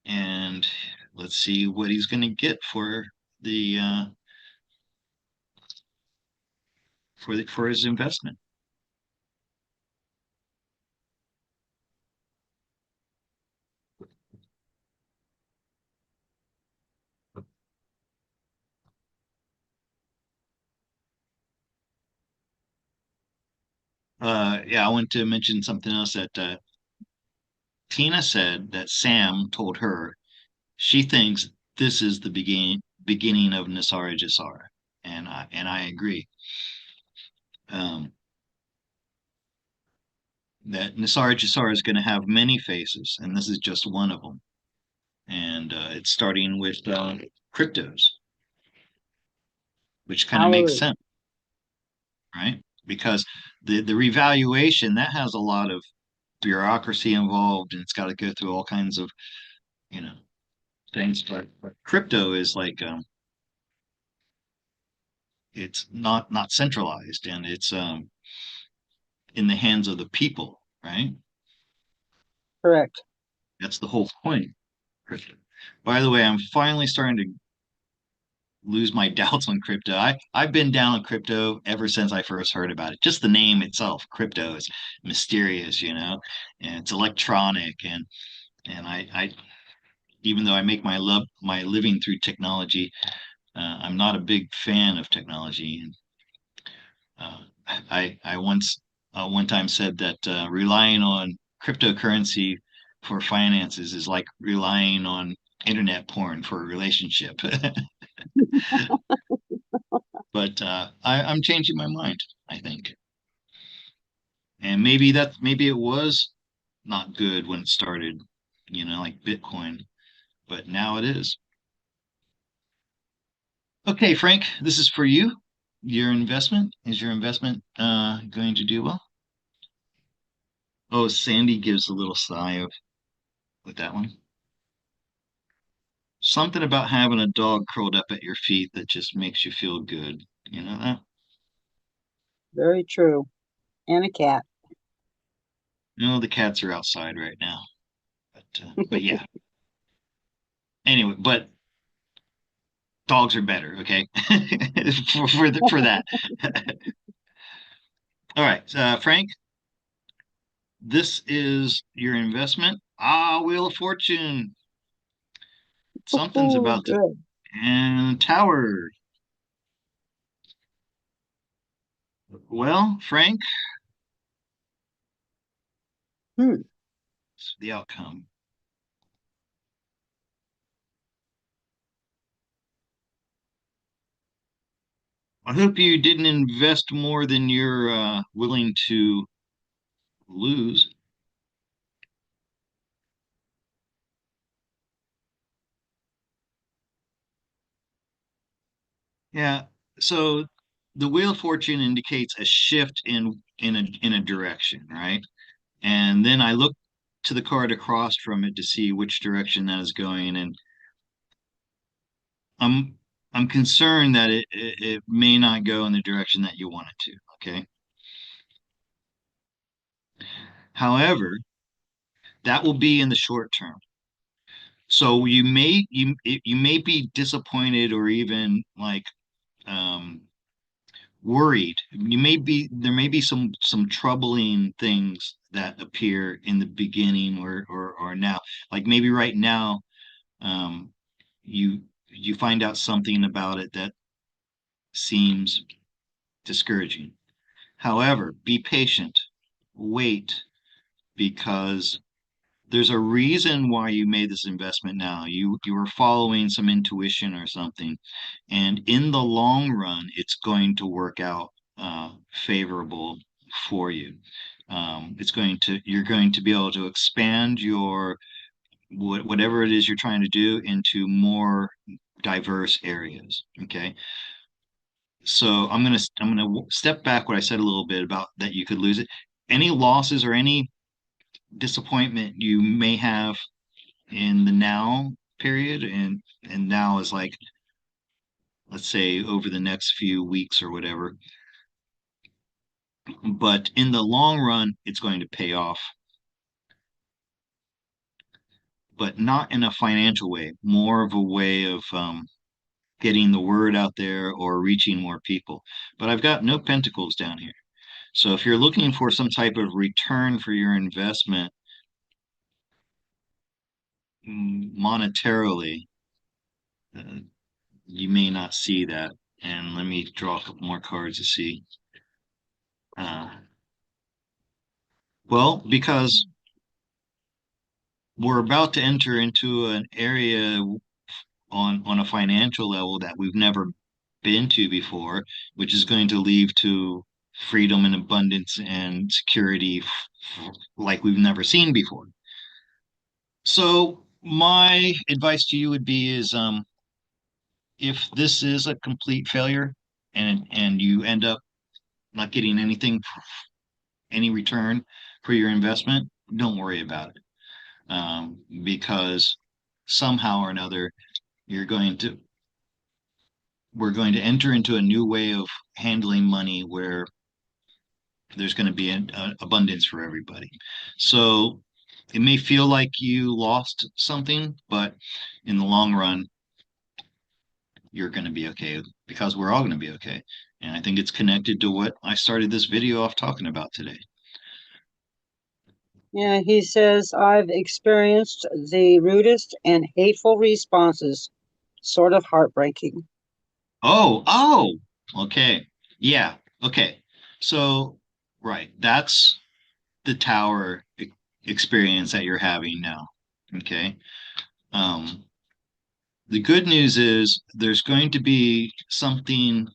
and let's see what he's going to get the for his investment. Yeah, I want to mention something else that Tina said that Sam told her she thinks this is the beginning of NESARA GESARA, and I agree. Um, that NESARA GESARA is going to have many faces, and this is just one of them. And it's starting with cryptos, which kind of makes Hallelujah. sense, right? Because the revaluation that has a lot of bureaucracy involved, and it's got to go through all kinds of you know things. But crypto is like it's not centralized, and it's in the hands of the people, right? Correct. That's the whole point. By the way, I'm finally starting to lose my doubts on crypto. I've been down on crypto ever since I first heard about it. Just the name itself, crypto, is mysterious, and it's electronic, and I even though I make my living through technology, I'm not a big fan of technology. And I once one time said that relying on cryptocurrency for finances is like relying on internet porn for a relationship. But I'm changing my mind, I think. And maybe it was not good when it started, like Bitcoin, but now it is. Okay, Frank, this is for you. Is your investment going to do well? Oh, Sandy gives a little sigh of with that one. Something about having a dog curled up at your feet that just makes you feel good. You know that? Very true. And a cat. No, the cats are outside right now. But yeah. Anyway, but dogs are better, okay? For that. All right, Frank, this is your investment. Ah, Wheel of Fortune. Something's Oh, about to good. and Tower. Well, Frank, Hmm. the outcome. I hope you didn't invest more than you're willing to lose. Yeah. So the Wheel of Fortune indicates a shift in a direction, right? And then I look to the card across from it to see which direction that is going, and I'm I'm concerned that it may not go in the direction that you want it to. Okay. However, that will be in the short term. So you may be disappointed or even like um worried. There may be some troubling things that appear in the beginning or now. Like maybe right now, um, you find out something about it that seems discouraging. However, be patient, wait, because there's a reason why you made this investment now. You were following some intuition or something, and in the long run, it's going to work out favorable for you. You're going to be able to expand your whatever it is you're trying to do into more diverse areas. Okay, so I'm gonna step back what I said a little bit about that you could lose it. Any losses or any disappointment you may have in the now period, and now is like, let's say, over the next few weeks or whatever, but in the long run it's going to pay off, but not in a financial way, more of a way of getting the word out there or reaching more people. But I've got no pentacles down here, so if you're looking for some type of return for your investment monetarily, uh, you may not see that. And let me draw a couple more cards to see. uh, Well, because we're about to enter into an area on a financial level that we've never been to before, which is going to lead to freedom and abundance and security like we've never seen before. So my advice to you would be is if this is a complete failure and you end up not getting any return for your investment, don't worry about it. Because somehow or another you're going to we're going to enter into a new way of handling money where there's going to be an abundance for everybody. So it may feel like you lost something, but in the long run, you're going to be okay because we're all going to be okay. And I think it's connected to what I started this video off talking about today. Yeah, he says, I've experienced the rudest and hateful responses. Sort of heartbreaking. Oh, okay. Yeah, okay. So, right, that's the tower experience that you're having now. Okay. Um, the good news is there's going to be something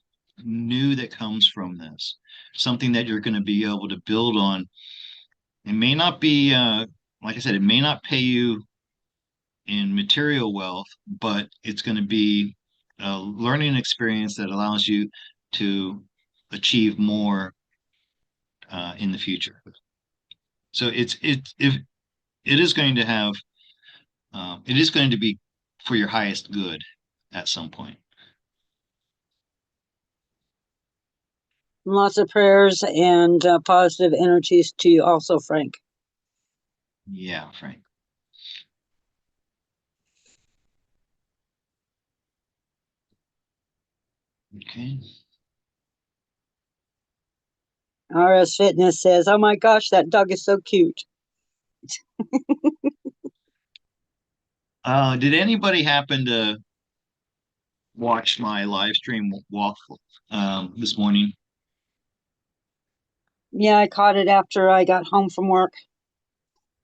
new that comes from this, something that you're going to be able to build on. It may not be, like I said, it may not pay you in material wealth, but it's going to be a learning experience that allows you to achieve more in the future. So it is going to have it is going to be for your highest good at some point. Lots of prayers and positive energies to you also, Frank. Yeah, Frank. Okay. RS Fitness says, oh my gosh, that dog is so cute. Did anybody happen to watch my live stream walk this morning? Yeah, I caught it after I got home from work.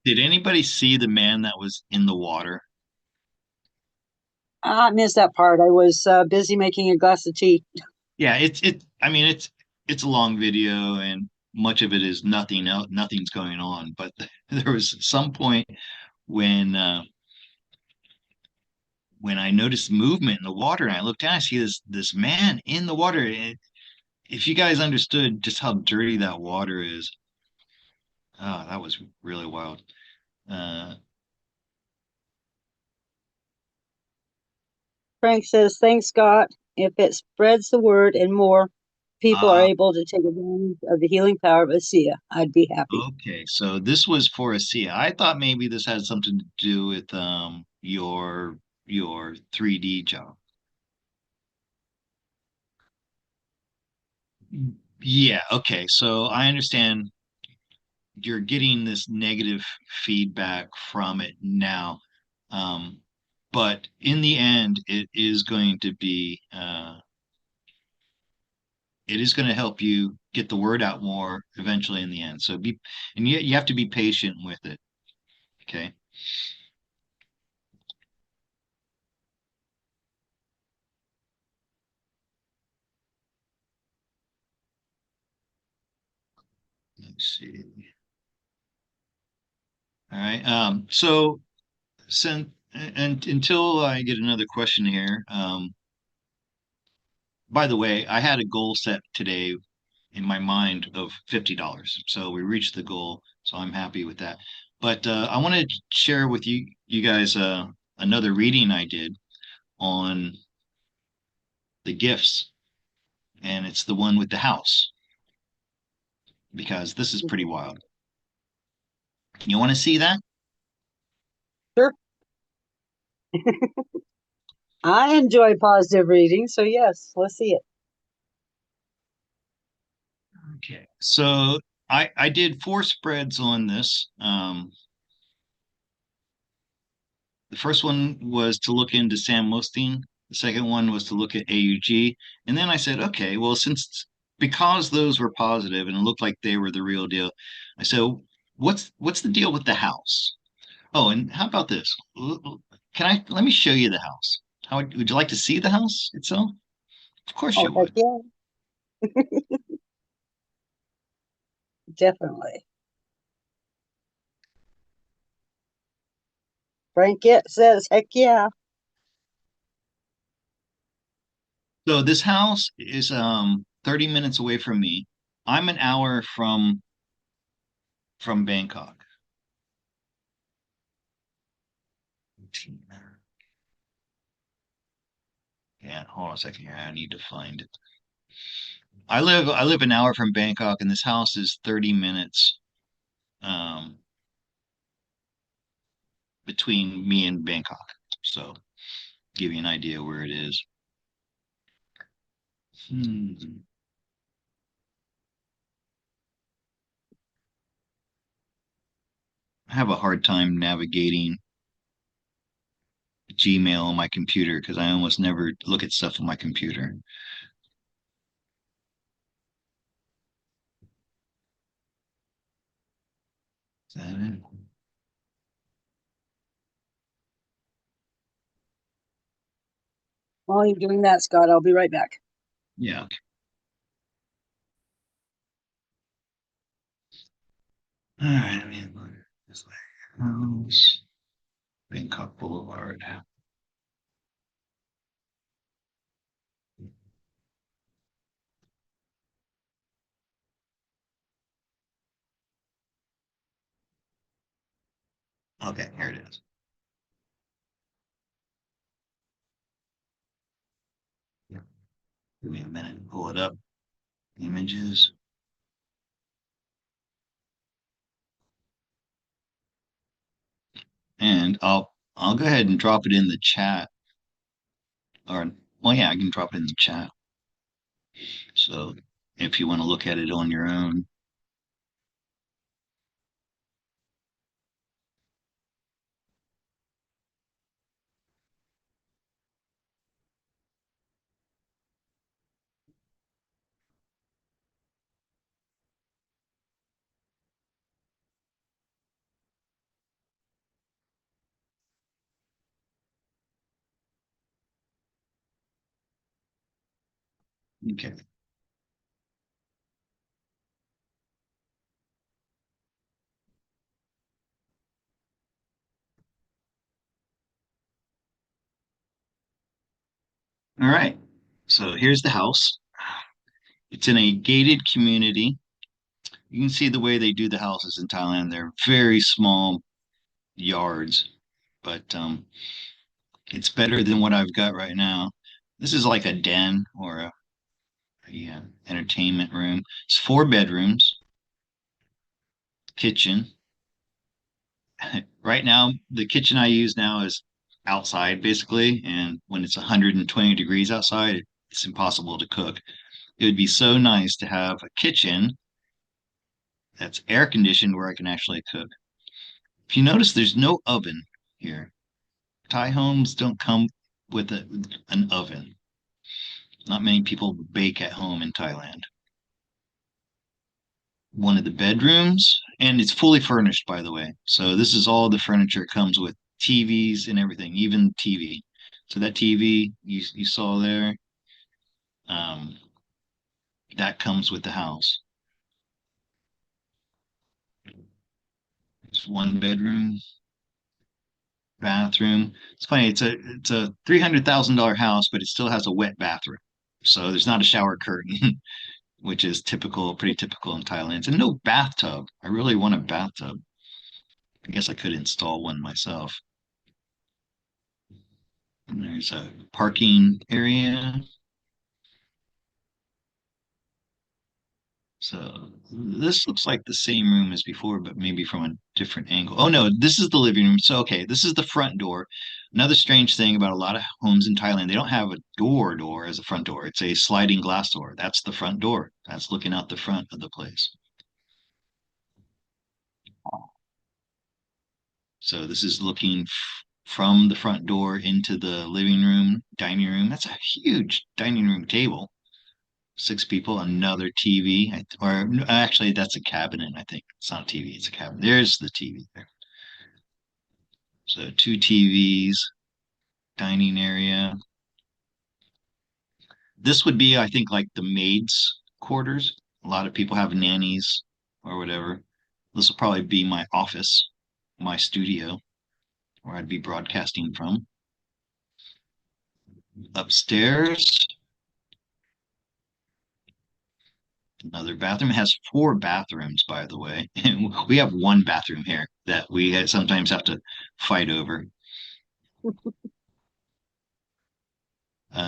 Did anybody see the man that was in the water? I missed that part. I was busy making a glass of tea. Yeah, I mean it's a long video and much of it is nothing else, nothing's going on. But there was some point when when I noticed movement in the water and I looked down, I see this man in the water. And if you guys understood just how dirty that water is, oh, that was really wild. Uh, Frank says, thanks God. If it spreads the word and more people are uh, able to take advantage of the healing power of ASEA, I'd be happy. okay, so this was for a C. I thought maybe this had something to do with your 3D job. Yeah, okay. So I understand you're getting this negative feedback from it now. Um, but in the end, it is going to help you get the word out more eventually in the end. So and you have to be patient with it. Okay. Let's see. All right. So since and until I get another question here, by the way, I had a goal set today in my mind of $50. So we reached the goal. So I'm happy with that. But I want to share with you guys another reading I did on the gifts, and it's the one with the house because this is pretty wild. You want to see that? Sure. I enjoy positive reading, so yes, let's see it. Okay. So I did four spreads on this. The first one was to look into Sam Mostin. The second one was to look at AUG. And then I said, okay, well, because those were positive and it looked like they were the real deal, I said, what's the deal with the house? Oh, and how about this? Let me show you the house. How would you like to see the house itself? Of course Oh, you heck would. yeah, definitely. Frank it says, heck yeah. So this house is 30 minutes away from me. I'm an hour from Bangkok. Okay, Yeah, hold on a second here. I need to find it. I live an hour from Bangkok, and this house is 30 minutes um, between me and Bangkok. So give you an idea where it is. Hmm. I have a hard time navigating Gmail on my computer because I almost never look at stuff on my computer. Is that it? While you're doing that, Scott, I'll be right back. Yeah. All right. I mean, this way. House, Bangkok Boulevard. Okay, here it is. Give me a minute. Pull it up. Images. And I'll go ahead and drop it in the chat. Or well, yeah, I can drop it in the chat. So if you want to look at it on your own. Okay. All right. So here's the house. It's in a gated community. You can see the way they do the houses in Thailand. They're very small yards, but it's better than what I've got right now. This is like a den or a entertainment room. It's 4 bedrooms, kitchen. Right now, the kitchen I use now is outside basically, and when it's 120 degrees outside, it's impossible to cook. It would be so nice to have a kitchen that's air conditioned where I can actually cook. If you notice, there's no oven here. Thai homes don't come with an oven. Not many people bake at home in Thailand. One of the bedrooms, and it's fully furnished, by the way. So this is all the furniture comes with TVs and everything, even TV. So that TV you saw there, um, that comes with the house. It's 1 bedroom, bathroom. It's funny. It's a $300,000 house, but it still has a wet bathroom. So there's not a shower curtain, which is typical, pretty typical in Thailand. And no bathtub. I really want a bathtub. I guess I could install one myself. And there's a parking area. So this looks like the same room as before, but maybe from a different angle. Oh no, this is the living room. So okay, this is the front door. Another strange thing about a lot of homes in Thailand, they don't have a door as a front door. It's a sliding glass door. That's the front door. That's looking out the front of the place. So this is looking from the front door into the living room, dining room. That's a huge dining room table. 6 people, another TV, or actually, that's a cabinet. I think it's not a TV; it's a cabinet. There's the TV there. So 2 TVs, dining area. This would be, I think, like the maids' quarters. A lot of people have nannies or whatever. This will probably be my office, my studio, where I'd be broadcasting from. Upstairs, another bathroom. It has 4 bathrooms, by the way. And we have one bathroom here that we sometimes have to fight over.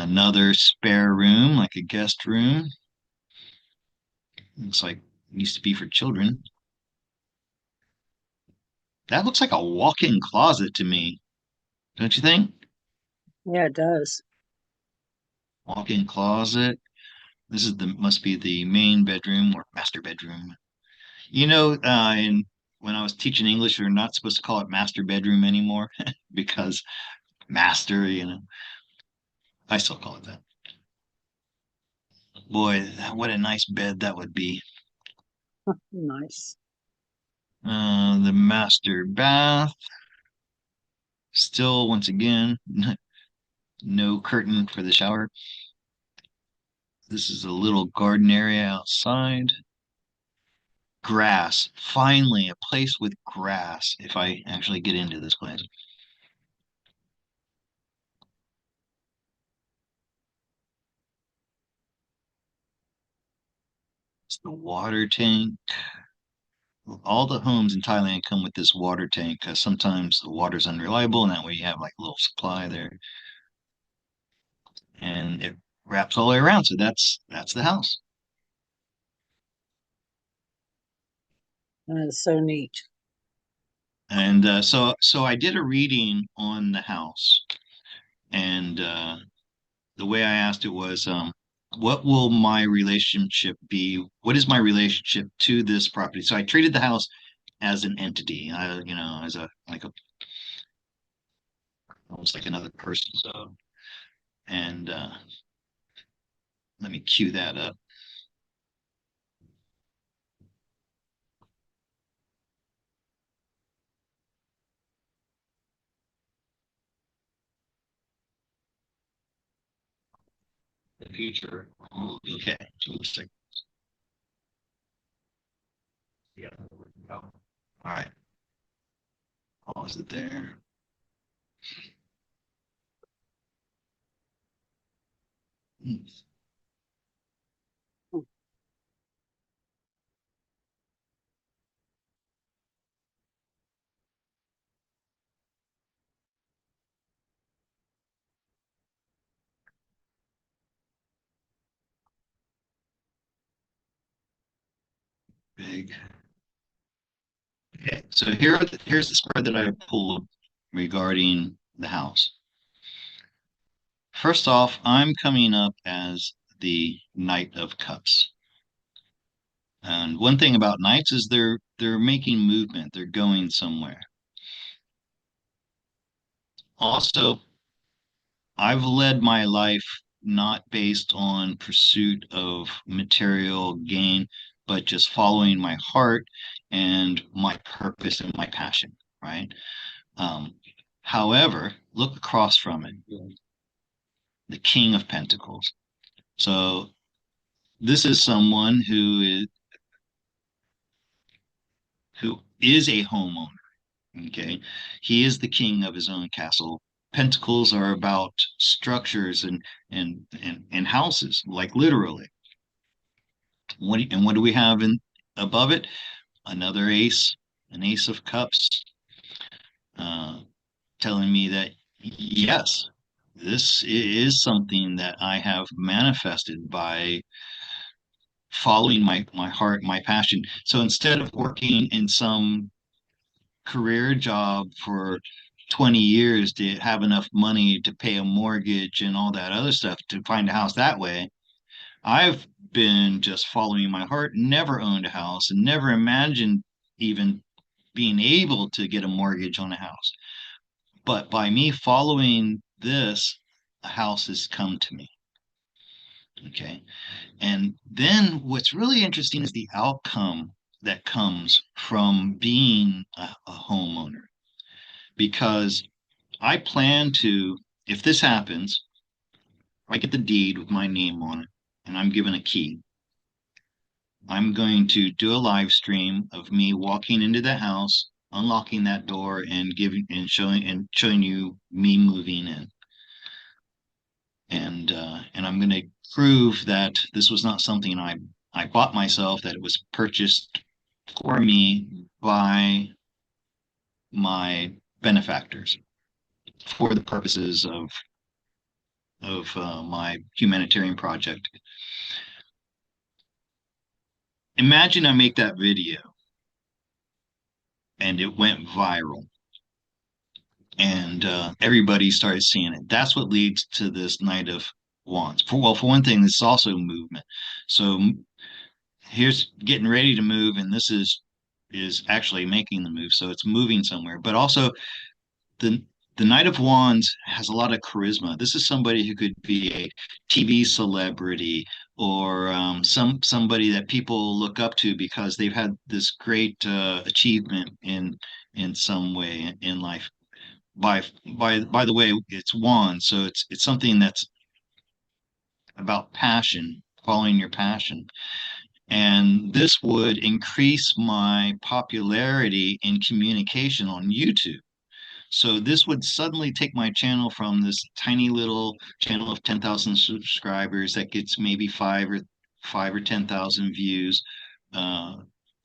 Another spare room, like a guest room. Looks like it used to be for children. That looks like a walk-in closet to me, don't you think? Yeah, it does. Walk-in closet. This is the must be the main bedroom or master bedroom. In when I was teaching English, we're not supposed to call it master bedroom anymore because master, I still call it that. Boy, what a nice bed that would be. Nice. The master bath. Still, once again, no curtain for the shower. This is a little garden area outside. Grass. Finally, a place with grass if I actually get into this place. It's the water tank. All the homes in Thailand come with this water tank because sometimes the water's unreliable, and that way you have like a little supply there. And it wraps all the way around. So that's the house. That is so neat. And so I did a reading on the house, and the way I asked it was, what will my relationship be? What is my relationship to this property? So I treated the house as an entity, as a like a almost like another person. So, and let me cue that up. The future. Okay. 2 seconds. Yeah. All right. Pause it there. Big. Okay. So here's the spread that I pulled regarding the house. First off, I'm coming up as the Knight of Cups. And one thing about knights is they're making movement, they're going somewhere. Also, I've led my life not based on pursuit of material gain, but just following my heart and my purpose and my passion, right? Um, However, look across from it, the King of Pentacles. So this is someone who is a homeowner. Okay. He is the king of his own castle. Pentacles are about structures and houses, like literally. What do we have in above it? Another ace, an ace of cups, uh, telling me that yes, this is something that I have manifested by following my heart, my passion. So instead of working in some career job for 20 years to have enough money to pay a mortgage and all that other stuff to find a house that way. I've been just following my heart, never owned a house and never imagined even being able to get a mortgage on a house. But by me following this, a house has come to me. Okay. And then what's really interesting is the outcome that comes from being a homeowner because I plan to, if this happens, I get the deed with my name on it and I'm given a key. I'm going to do a live stream of me walking into the house, unlocking that door and giving and showing you me moving in. And I'm going to prove that this was not something I bought myself, that it was purchased for me by my benefactors for the purposes of of my humanitarian project. Imagine I make that video and it went viral and everybody started seeing it. That's what leads to this Night of Wands. For one thing, it's also movement. So here's getting ready to move, and this is actually making the move. So it's moving somewhere. But also the the Knight of Wands has a lot of charisma. This is somebody who could be a TV celebrity or somebody that people look up to because they've had this great achievement in some way in life. By the way, it's Wands, so it's something that's about passion, following your passion. And this would increase my popularity in communication on YouTube. So this would suddenly take my channel from this tiny little channel of 10,000 subscribers that gets maybe five or 10,000 views uh,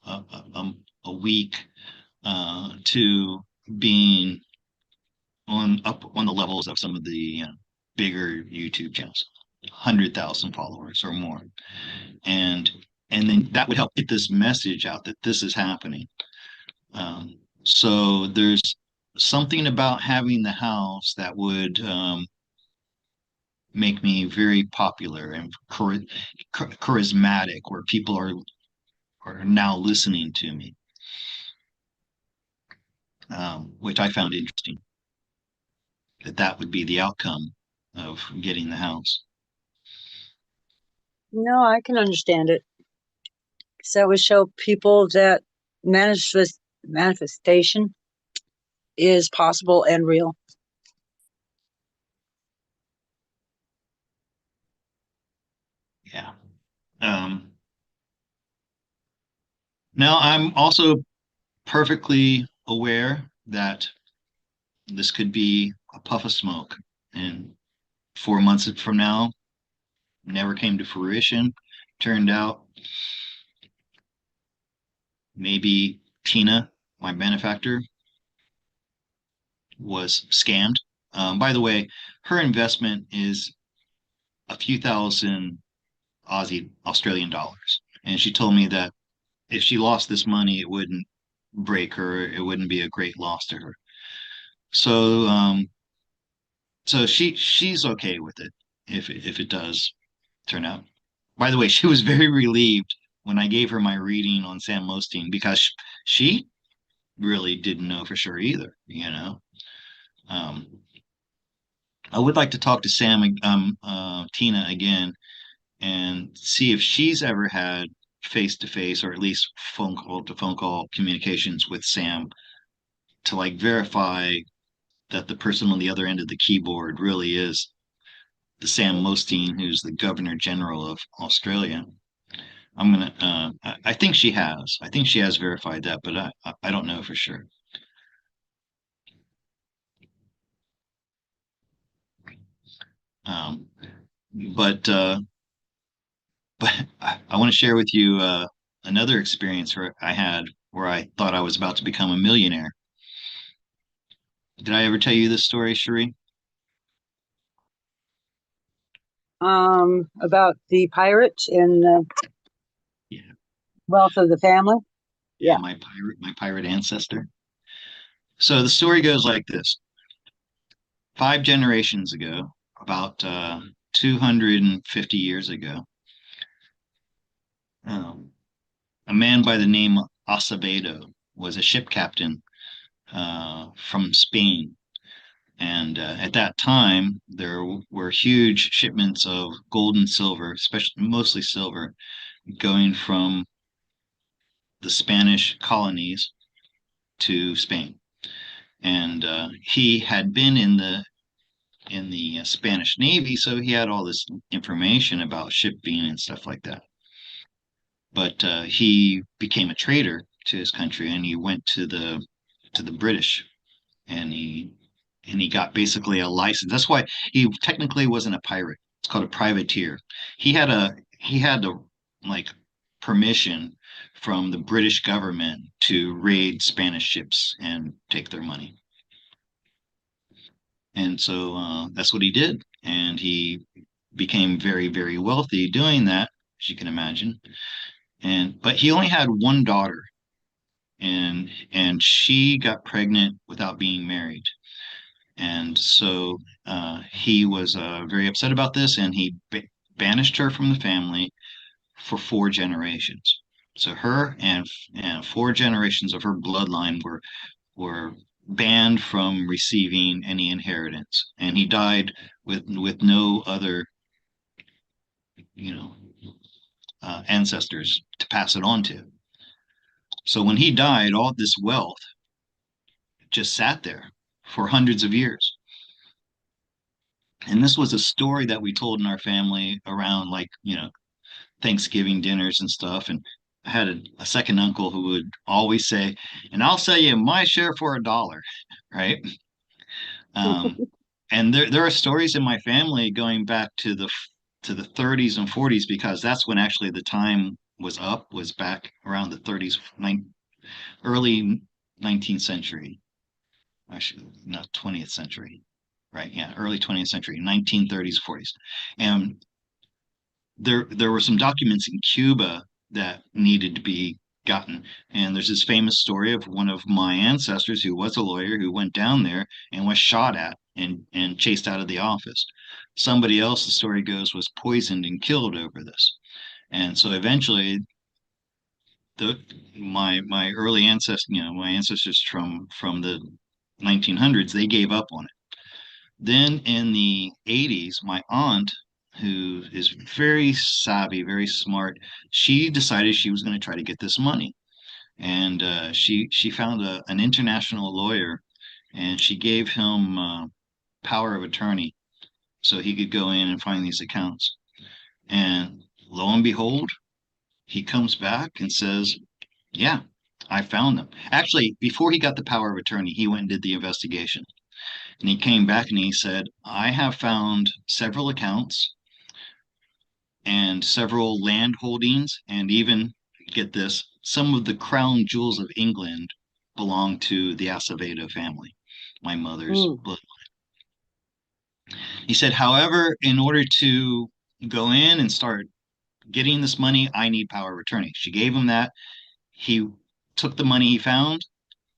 a week to being on up on the levels of some of the bigger YouTube channels, 100,000 followers or more, and and then that would help get this message out that this is happening. So there's something about having the house that would make me very popular and charismatic, where people are now listening to me, which I found interesting. That would be the outcome of getting the house. No, I can understand it. So we show people that manifestation is possible and real. Yeah. Now I'm also perfectly aware that this could be a puff of smoke, and 4 months from now, never came to fruition. Turned out maybe Tina, my benefactor, was scammed. By the way, her investment is a few thousand Australian dollars. And she told me that if she lost this money, it wouldn't break her. It wouldn't be a great loss to her. So, so she's okay with it if it does turn out. By the way, she was very relieved when I gave her my reading on Sam Mostin because she really didn't know for sure either, you know. Um, I would like to talk to Tina again and see if she's ever had face to face or at least phone call to phone call communications with Sam to like verify that the person on the other end of the keyboard really is the Sam Mostin, who's the Governor General of Australia. I think she has. I think she has verified that, but I don't know for sure. Um, but but I want to share with you another experience where I had where I thought I was about to become a millionaire. Did I ever tell you this story, Cherie? About the pirate and the Yeah, wealth of the family. yeah, Yeah. my pirate ancestor. So the story goes like this: 5 generations ago, about 250 years ago, um, a man by the name Acevedo was a ship captain from Spain. And at that time, there were huge shipments of gold and silver, especially mostly silver, going from the Spanish colonies to Spain. And he had been in the Spanish Navy, so he had all this information about shipping and stuff like that. But he became a traitor to his country, and he went to the British, and he got basically a license. That's why he technically wasn't a pirate. It's called a privateer. He had a like permission from the British government to raid Spanish ships and take their money. And so that's what he did. and he became very, very wealthy doing that, as you can imagine. And but he only had one daughter, and she got pregnant without being married. And so he was very upset about this, and he banished her from the family for 4 generations. So her and 4 generations of her bloodline were banned from receiving any inheritance, and he died with no other, you know, ancestors to pass it on to. So when he died, all this wealth just sat there for hundreds of years. And this was a story that we told in our family around, like, Thanksgiving dinners and stuff. And I had a second uncle who would always say, "And I'll sell you my share for $1," right? Um, and there are stories in my family going back to the 30s and 40s, because that's when actually the time was up, was back around the 30s, early 19th century, actually not 20th century, right? Yeah, early 20th century, 1930s, 40s. And there were some documents in Cuba that needed to be gotten. And there's this famous story of one of my ancestors who was a lawyer who went down there and was shot at and chased out of the office. Somebody else, the story goes, was poisoned and killed over this. And so eventually the my early ancestors, my ancestors from the 1900s, they gave up on it. Then in the 80s, my aunt, who is very savvy, very smart, she decided she was going to try to get this money. And she found an international lawyer, and she gave him power of attorney so he could go in and find these accounts. And lo and behold, he comes back and says, "Yeah, I found them." Actually, before he got the power of attorney, he went and did the investigation. And he came back and he said, "I have found several accounts and several land holdings, and even, get this, some of the crown jewels of England belong to the Acevedo family, my mother's Mm. blood." He said, "However, in order to go in and start getting this money, I need power of attorney." She gave him that. He took the money he found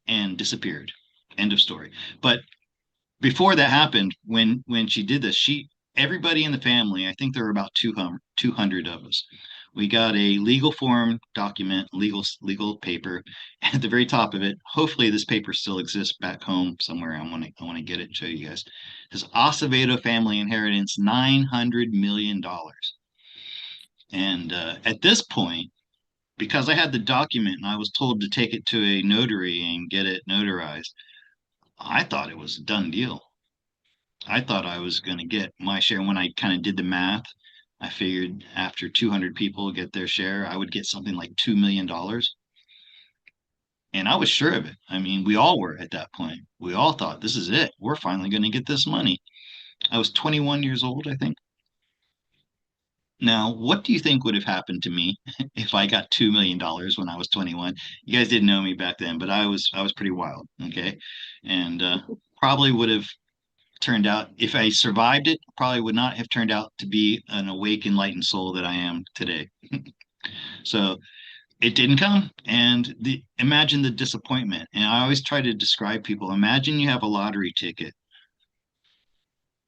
and disappeared. End of story. But before that happened, when she did this, she everybody in the family, I think there were about 200 of us. We got a legal form document, legal paper at the very top of it. Hopefully, this paper still exists back home somewhere. I want to get it and show you guys. It says Acevedo family inheritance, $900 million. And at this point, because I had the document and I was told to take it to a notary and get it notarized, I thought it was a done deal. I thought I was going to get my share. When I kind of did the math, I figured after 200 people get their share, I would get something like $2 million. And I was sure of it. I mean, we all were at that point. We all thought, this is it. We're finally going to get this money. I was 21 years old, I think. Now, what do you think would have happened to me if I got $2 million when I was 21? You guys didn't know me back then, but I was pretty wild, okay? And probably would have turned out, if I survived it, probably would not have turned out to be an awake, enlightened soul that I am today. So it didn't come. And imagine the disappointment. And I always try to describe people, imagine you have a lottery ticket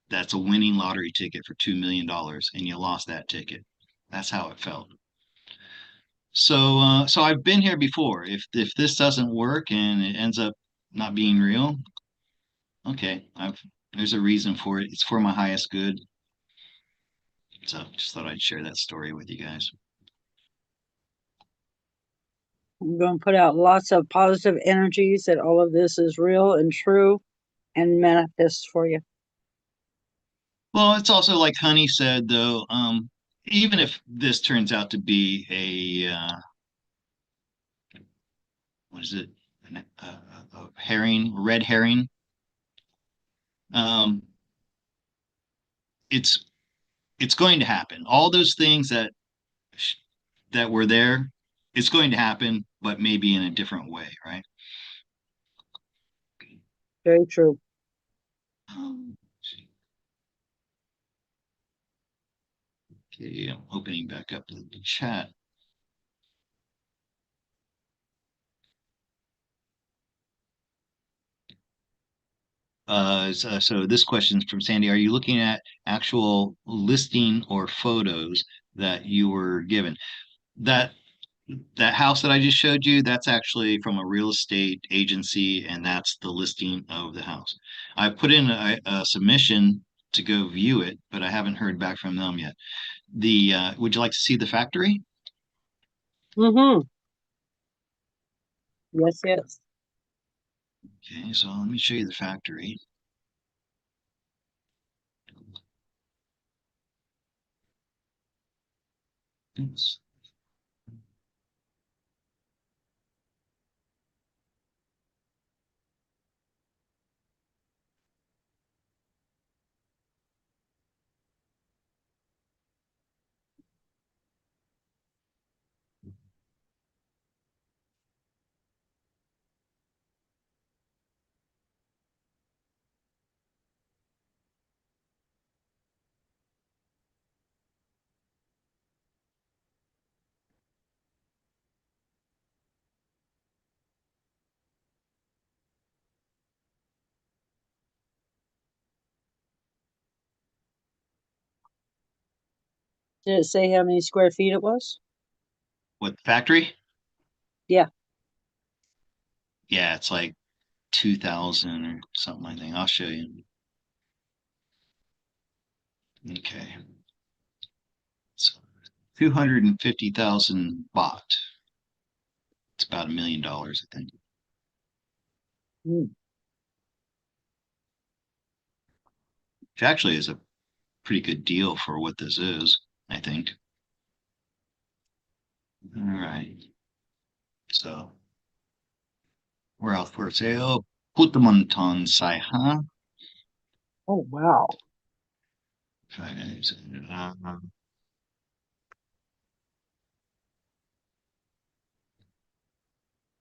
that's a winning lottery ticket for $2 million and you lost that ticket. That's how it felt. So I've been here before. If this doesn't work and it ends up not being real, okay, I've there's a reason for it. It's for my highest good. So just thought I'd share that story with you guys. I'm going to put out lots of positive energies that all of this is real and true and manifest for you. Well, it's also like Honey said, though, even if this turns out to be what is it, a herring, red herring, um, it's it's going to happen. All those things that were there, it's going to happen, but maybe in a different way, right? Very true. Um, Okay, I'm opening back up the chat. So this question is from Sandy. Are you looking at actual listing or photos that you were given? That that house that I just showed you, that's actually from a real estate agency, and that's the listing of the house. I put in a submission to go view it, but I haven't heard back from them yet. The would you like to see the factory? Mm-hmm. Yes, yes. Okay, so let me show you the factory. Oops. Did it say how many square feet it was? What factory? Yeah. Yeah, it's like 2,000 or something, I think. I'll show you. Okay. So 250,000 baht. It's about $1 million, I think. Mm. Which actually is a pretty good deal for what this is, I think. All right. So where else for sale? Putamonton Sai, huh? Oh, wow. Uh,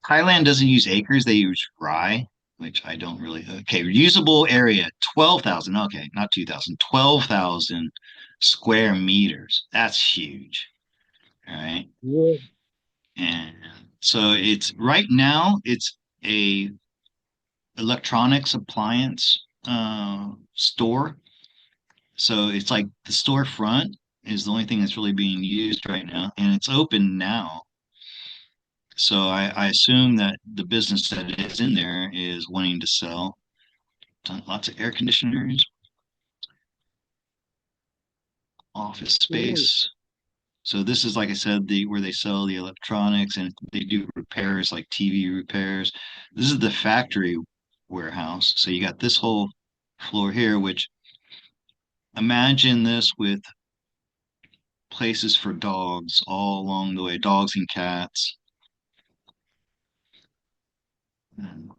Thailand doesn't use acres, they use rye, which I don't really. Okay, usable area 12,000. Okay, not 2,000, 12,000 square meters. That's huge. All right. Yeah. And so it's right now, it's a electronics appliance store. So it's like the storefront is the only thing that's really being used right now, and it's open now. So I assume that the business that is in there is wanting to sell lots of air conditioners, office Ooh. space. So this is, like I said, the where they sell the electronics and they do repairs like TV repairs. This is the factory warehouse. So you got this whole floor here, which imagine this with places for dogs all along the way, dogs and cats. And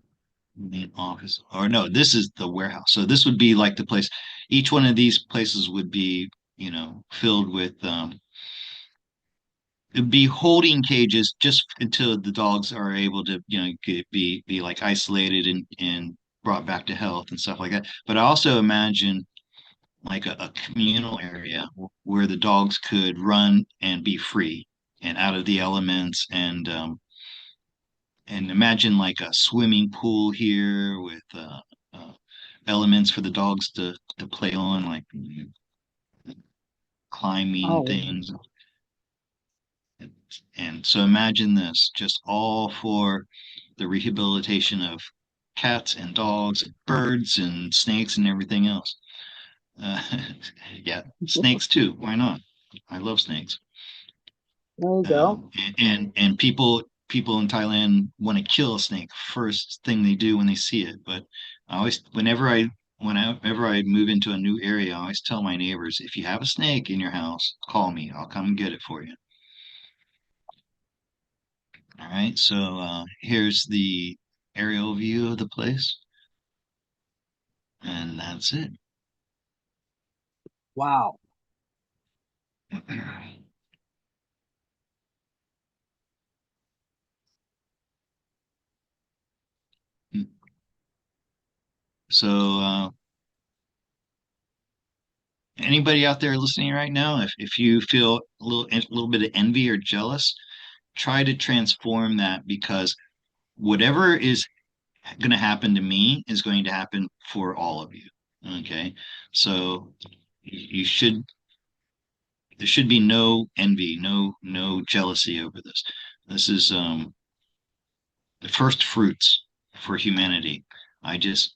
the office, or no, this is the warehouse. So this would be like the place. Each one of these places would be, filled with it'd be holding cages just until the dogs are able to, be like isolated and brought back to health and stuff like that. But I also imagine like a communal area where the dogs could run and be free and out of the elements and imagine like a swimming pool here with elements for the dogs to play on, like climbing Oh, things. And so imagine this, just all for the rehabilitation of cats and dogs, and birds and snakes and everything else. Uh, yeah, snakes too. Why not? I love snakes. there you go. And people in Thailand want to kill a snake first thing they do when they see it. But I always, whenever I move into a new area, I always tell my neighbors, if you have a snake in your house, call me. I'll come and get it for you. All right. So here's the aerial view of the place, and that's it. Wow. So Anybody out there listening right now, if you feel a little bit of envy or jealous, try to transform that, because whatever is going to happen to me is going to happen for all of you. Okay. So you should, there should be no envy, no jealousy over this. This is the first fruits for humanity. I just,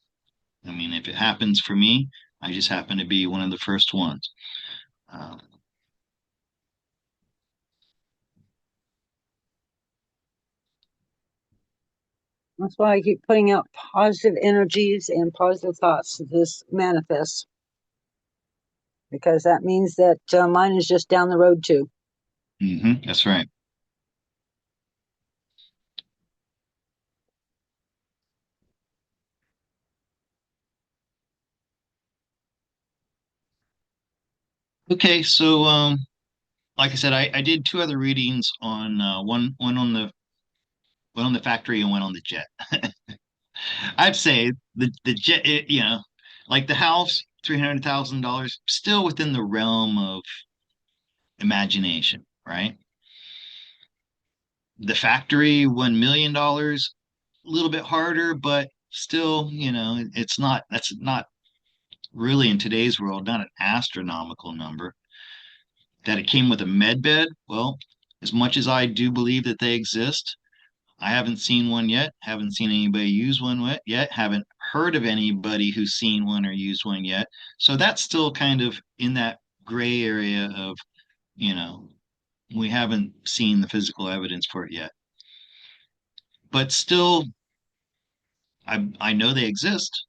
I mean, if it happens for me, I just happen to be one of the first ones. Um, That's why I keep putting out positive energies and positive thoughts to this manifest, because that means that mine is just down the road too. that's right. Okay, so like I said, I did two other readings on one on the factory and one on the jet. I'd say the jet, like the house, $300,000, still within the realm of imagination, right? The factory, $1 million, a little bit harder, but still, it's not, that's not really in today's world, not an astronomical number. That it came with a med bed, well, as much as I do believe that they exist, I haven't seen one yet, haven't seen anybody use one yet, haven't heard of anybody who's seen one or used one yet. So that's still kind of in that gray area of, you know, we haven't seen the physical evidence for it yet. But still, I know they exist,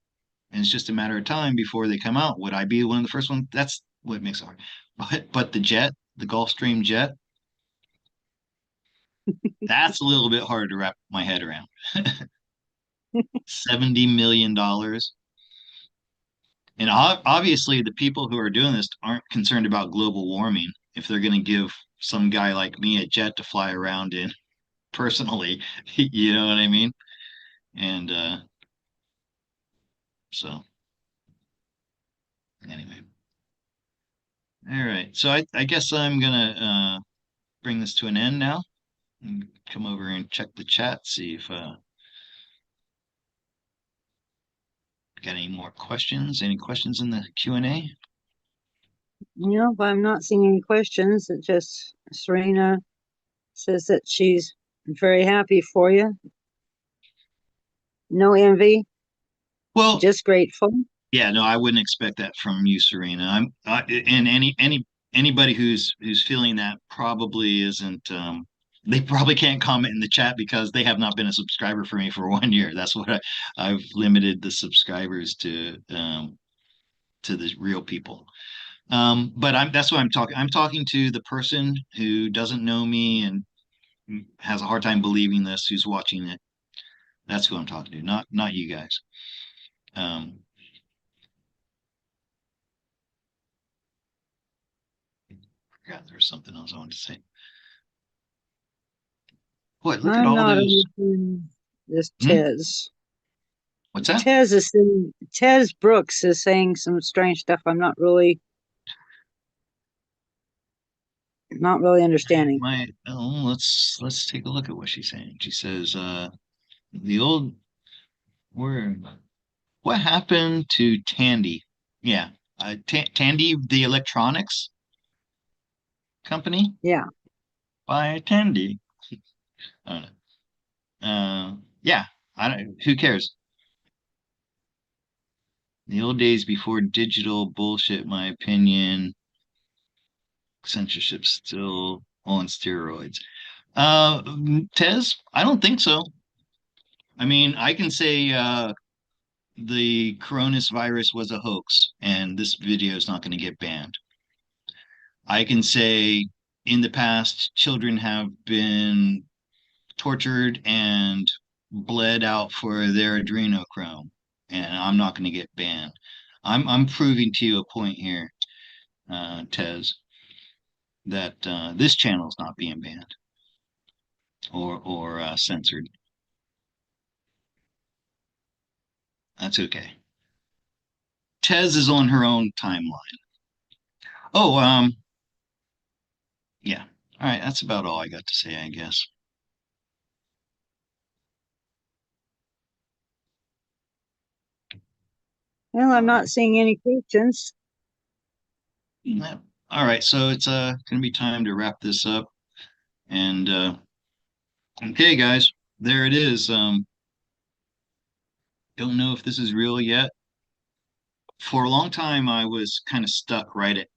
and it's just a matter of time before they come out. Would I be one of the first ones? That's what makes it hard. But the jet, the Gulfstream jet, that's a little bit hard to wrap my head around. $70 million. And obviously, the people who are doing this aren't concerned about global warming if they're going to give some guy like me a jet to fly around in personally. You know what I mean? And so, anyway. All right. So I guess I'm going to bring this to an end now and come over and check the chat, see if got any more questions. Any questions in the Q&A? But I'm not seeing any questions. It just Serena says that she's very happy for you. No envy, Well, just grateful. yeah, no, I wouldn't expect that from you, Serena. And anybody who's feeling that probably isn't. They probably can't comment in the chat because they have not been a subscriber for me for 1 year. That's what I've limited the subscribers to the real people. But that's what I'm talking. I'm talking to the person who doesn't know me and has a hard time believing this, who's watching it. That's who I'm talking to, not you guys. Um, forgot there was something else I wanted to say. Boy, look at I'm all not those. understanding this Hmm? Tez. What's that? Tez Brooks is saying some strange stuff. I'm not really understanding. Let's take a look at what she's saying. She says, the old where what happened to Tandy? Yeah, Tandy, the electronics company Yeah. by Tandy. I don't know. Yeah, I don't. Who cares? The old days before digital bullshit, my opinion, censorship still on steroids. Uh, Tez, I don't think so. I mean, I can say the coronavirus was a hoax and this video is not going to get banned. I can say in the past, children have been tortured and bled out for their adrenochrome, and I'm not going to get banned. I'm proving to you a point here, Tez, that this channel is not being banned or censored. That's okay. Tez is on her own timeline. Oh, yeah. All right, that's about all I got to say, I guess. Well, I'm All not right. seeing any questions. Yeah. All right, so it's gonna be time to wrap this up. And okay, guys, there it is. Don't know if this is real yet. For a long time, I was kind of stuck right at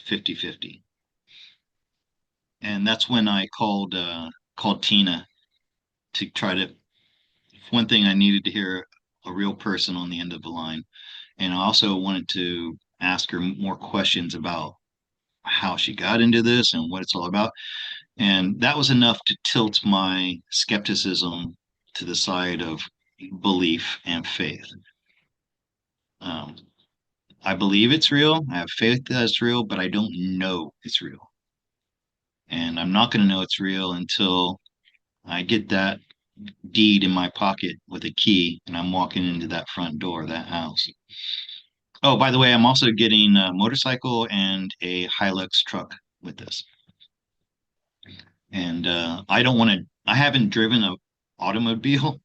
50-50. And that's when I called Tina to try to one thing I needed to hear a real person on the end of the line. And I also wanted to ask her more questions about how she got into this and what it's all about. And that was enough to tilt my skepticism to the side of belief and faith. Um, I believe it's real. I have faith that it's real, but I don't know it's real. And I'm not going to know it's real until I get that deed in my pocket with a key and I'm walking into that front door of that house. Oh, by the way, I'm also getting a motorcycle and a Hilux truck with this. And I don't want to, I haven't driven a automobile.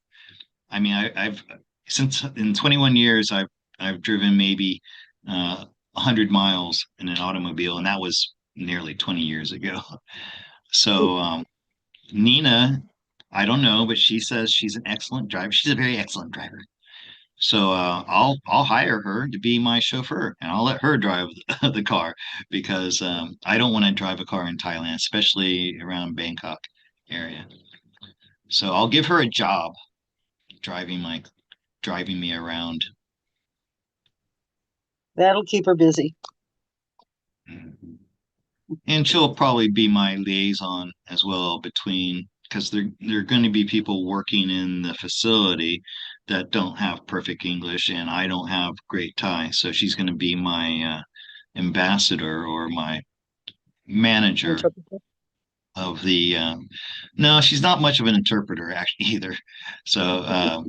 I mean, I've since in 21 years, I've driven maybe 100 miles in an automobile, and that was nearly 20 years ago. So Nina, I don't know, but she says she's an excellent driver. She's a very excellent driver. So I'll hire her to be my chauffeur, and I'll let her drive the car because I don't want to drive a car in Thailand, especially around Bangkok area. So I'll give her a job driving my driving me around. That'll keep her busy. Mhm. And she'll probably be my liaison as well between because there are going to be people working in the facility that don't have perfect English, and I don't have great Thai, so she's going to be my ambassador or my manager Interpreter. of the. No, she's not much of an interpreter actually either. So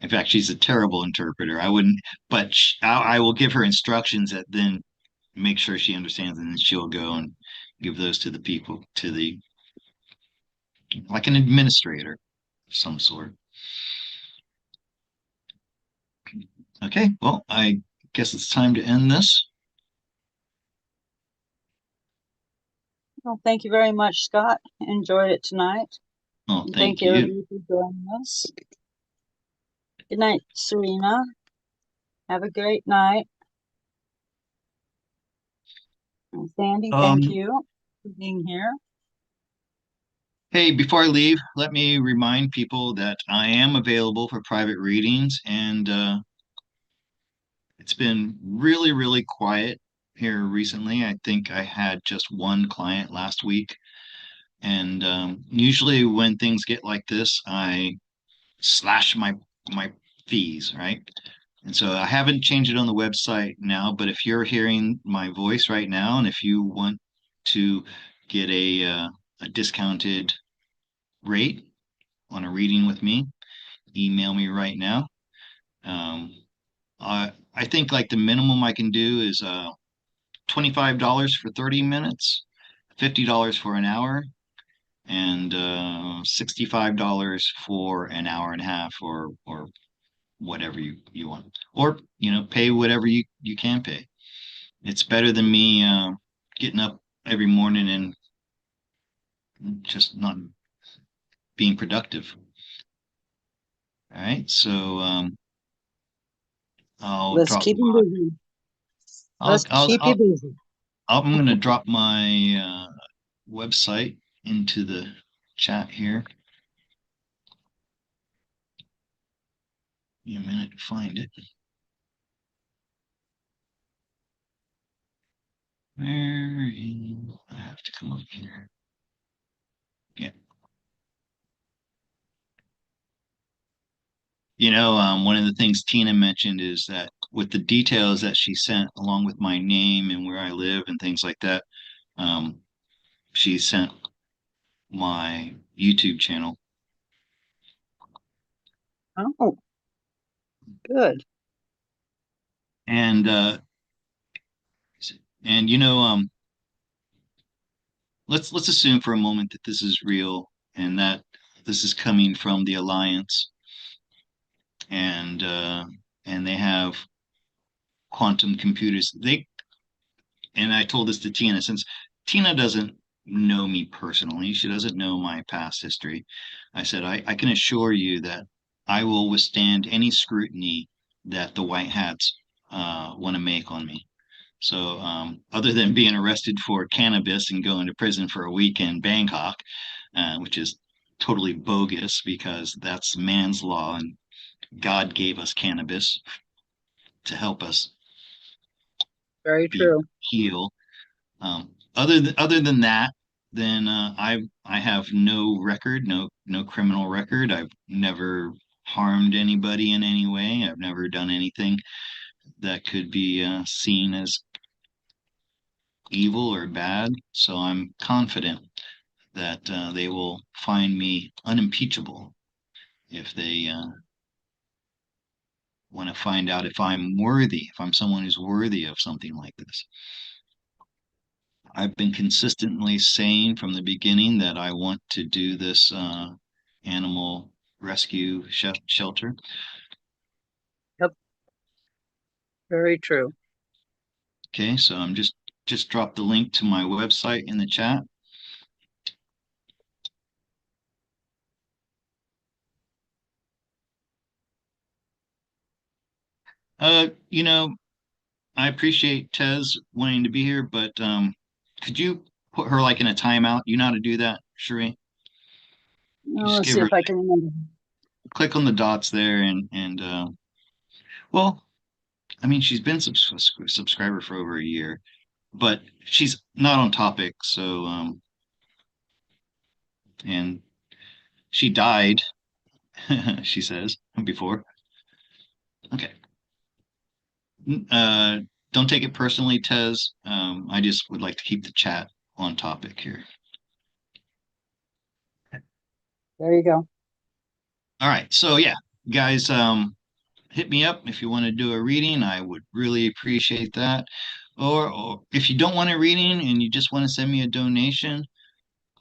in fact, she's a terrible interpreter. I wouldn't, but I will give her instructions that then make sure she understands, and then she'll go and give those to the people, to the like an administrator of some sort. Okay, well, I guess it's time to end this. Well, thank you very much, Scott. Enjoyed it tonight. Oh, And thank thank you, you. everybody, for joining us. Good night, Serena. Have a great night. And Sandy, thank Um, you for being here. hey, before I leave, let me remind people that I am available for private readings, and it's been really, really quiet here recently. I think I had just one client last week, and usually when things get like this, I slash my fees, right? And so I haven't changed it on the website now, but if you're hearing my voice right now, and if you want to get a discounted rate on a reading with me, email me right now. Um, I think like the minimum I can do is $25 for 30 minutes, $50 for an hour, and $65 for an hour and a half or whatever you want. Or, pay whatever you can pay. It's better than me getting up every morning and just not being productive. All right. So I'll Let's drop keep them busy. I'll Let's keep you busy. I'm gonna drop my website into the chat here. Give me a minute to find it. I have to come up here. Yeah. One of the things Tina mentioned is that with the details that she sent, along with my name and where I live and things like that, um, she sent my YouTube channel. Oh, good. And And let's assume for a moment that this is real and that this is coming from the Alliance, and they have quantum computers. And I told this to Tina, since Tina doesn't know me personally, she doesn't know my past history. I said, I can assure you that I will withstand any scrutiny that the white hats want to make on me. So, other than being arrested for cannabis and going to prison for a week in Bangkok, which is totally bogus because that's man's law and God gave us cannabis to help us Very be true. heal. Other than that, then I have no record, no criminal record. I've never harmed anybody in any way. I've never done anything that could be seen as evil or bad. So I'm confident that they will find me unimpeachable if they want to find out if I'm worthy, if I'm someone who's worthy of something like this. I've been consistently saying from the beginning that I want to do this animal rescue shelter. Yep, very true. Okay, so I'm just dropped the link to my website in the chat. You know, I appreciate Tez wanting to be here, but could you put her like in a timeout? You know how to do that, Sheree? You Well, just let's give see her if I can remember. click on the dots there and well, I mean she's been subscriber for over a year, but she's not on topic, so and she died, she says before. Okay. Uh don't take it personally, Tez. I just would like to keep the chat on topic here. There you go. All right. So yeah, guys, hit me up if you want to do a reading. I would really appreciate that. Or if you don't want a reading and you just want to send me a donation,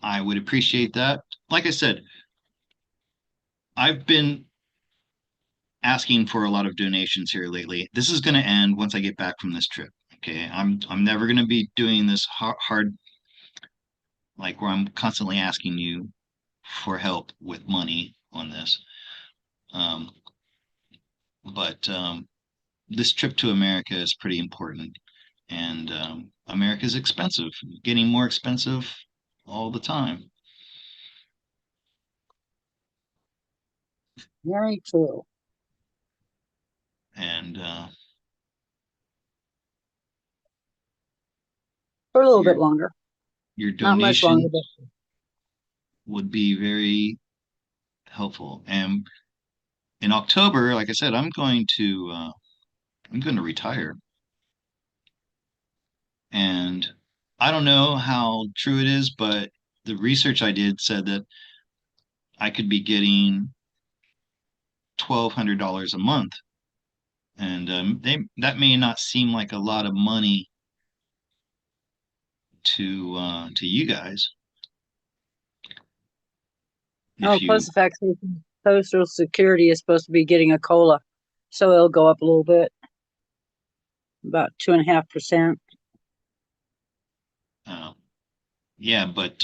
I would appreciate that. Like I said, I've been asking for a lot of donations here lately. This is going to end once I get back from this trip. Okay, I'm never going to be doing this hard like where I'm constantly asking you for help with money on this. Um, but this trip to America is pretty important, and America is expensive, getting more expensive all the time. Very true. And For a little bit your longer. your Not much longer, donation but would be very helpful. And in October, like I said, I'm going to retire, and I don't know how true it is, but the research I did said that I could be getting $1,200 a month, and that may not seem like a lot of money to you guys if oh, plus you the fact that Social Security is supposed to be getting a COLA, so it'll go up a little bit, about 2.5%. uh, yeah, but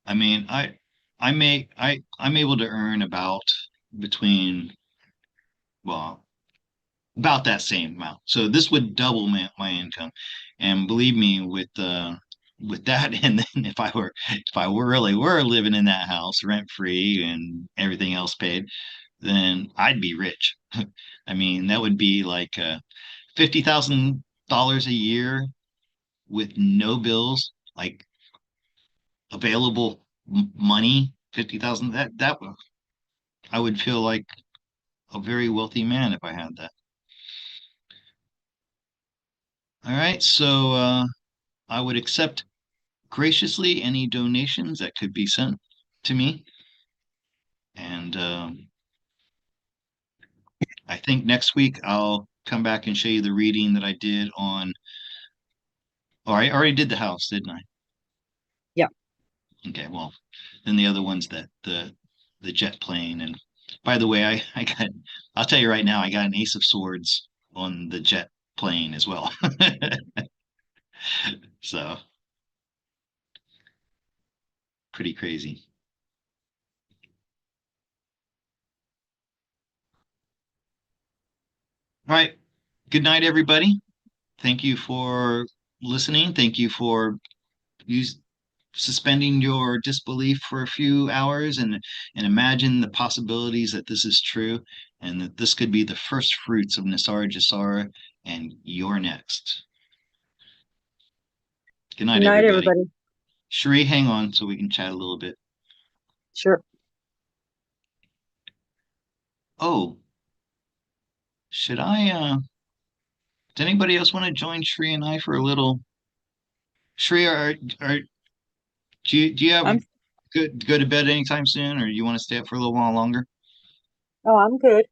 I mean I'm able to earn about between well about that same amount. So this would double my income. And believe me, with that, and then if I were really were living in that house rent free and everything else paid, then I'd be rich. I mean, that would be like $50,000 a year with no bills, like available money, 50,000. I would feel like a very wealthy man if I had that. All right, so I would accept graciously any donations that could be sent to me. And I think next week come back and show you the reading that I did on. Oh, I already did the house, didn't I? Yeah. Okay, well, then the other one's that the jet plane. And by the way, I got I'll tell you right now, I got an Ace of Swords on the jet plane as well. So pretty crazy. All right. Good night, everybody. Thank you for listening. Thank you for use, suspending your disbelief for a few hours and imagine the possibilities that this is true and that this could be the first fruits of NESARA GESARA and you're next. Good Good night, night, everybody. everybody. Sheree, hang on so we can chat a little bit. Sure. Oh, should I does anybody else want to join Sheree and I for a little? Sheree, are do you have I'm go to bed anytime soon, or you want to stay up for a little while longer? oh, I'm good.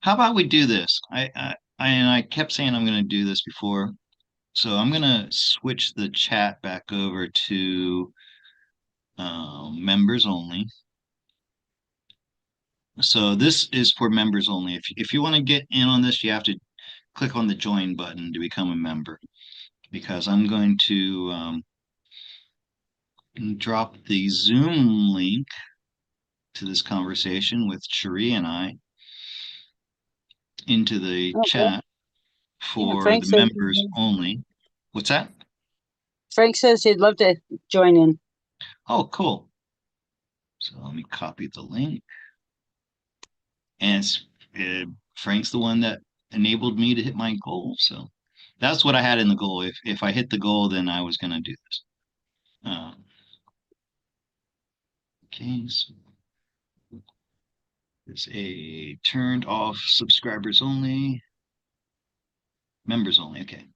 How about we do this? I kept saying I'm going to do this before, so I'm going to switch the chat back over to members only. So this is for members only. If you want to get in on this, you have to click on the join button to become a member because I'm going to drop the Zoom link to this conversation with Cherie and I into the Okay. chat Yeah, for the members only. What's that? Frank says he'd love to join in. Oh, cool. So let me copy the link. And Frank's the one that enabled me to hit my goal. So that's what I had in the goal. If I hit the goal, then I was going to do this. Okay, so there's a turned off subscribers only, members only. Okay.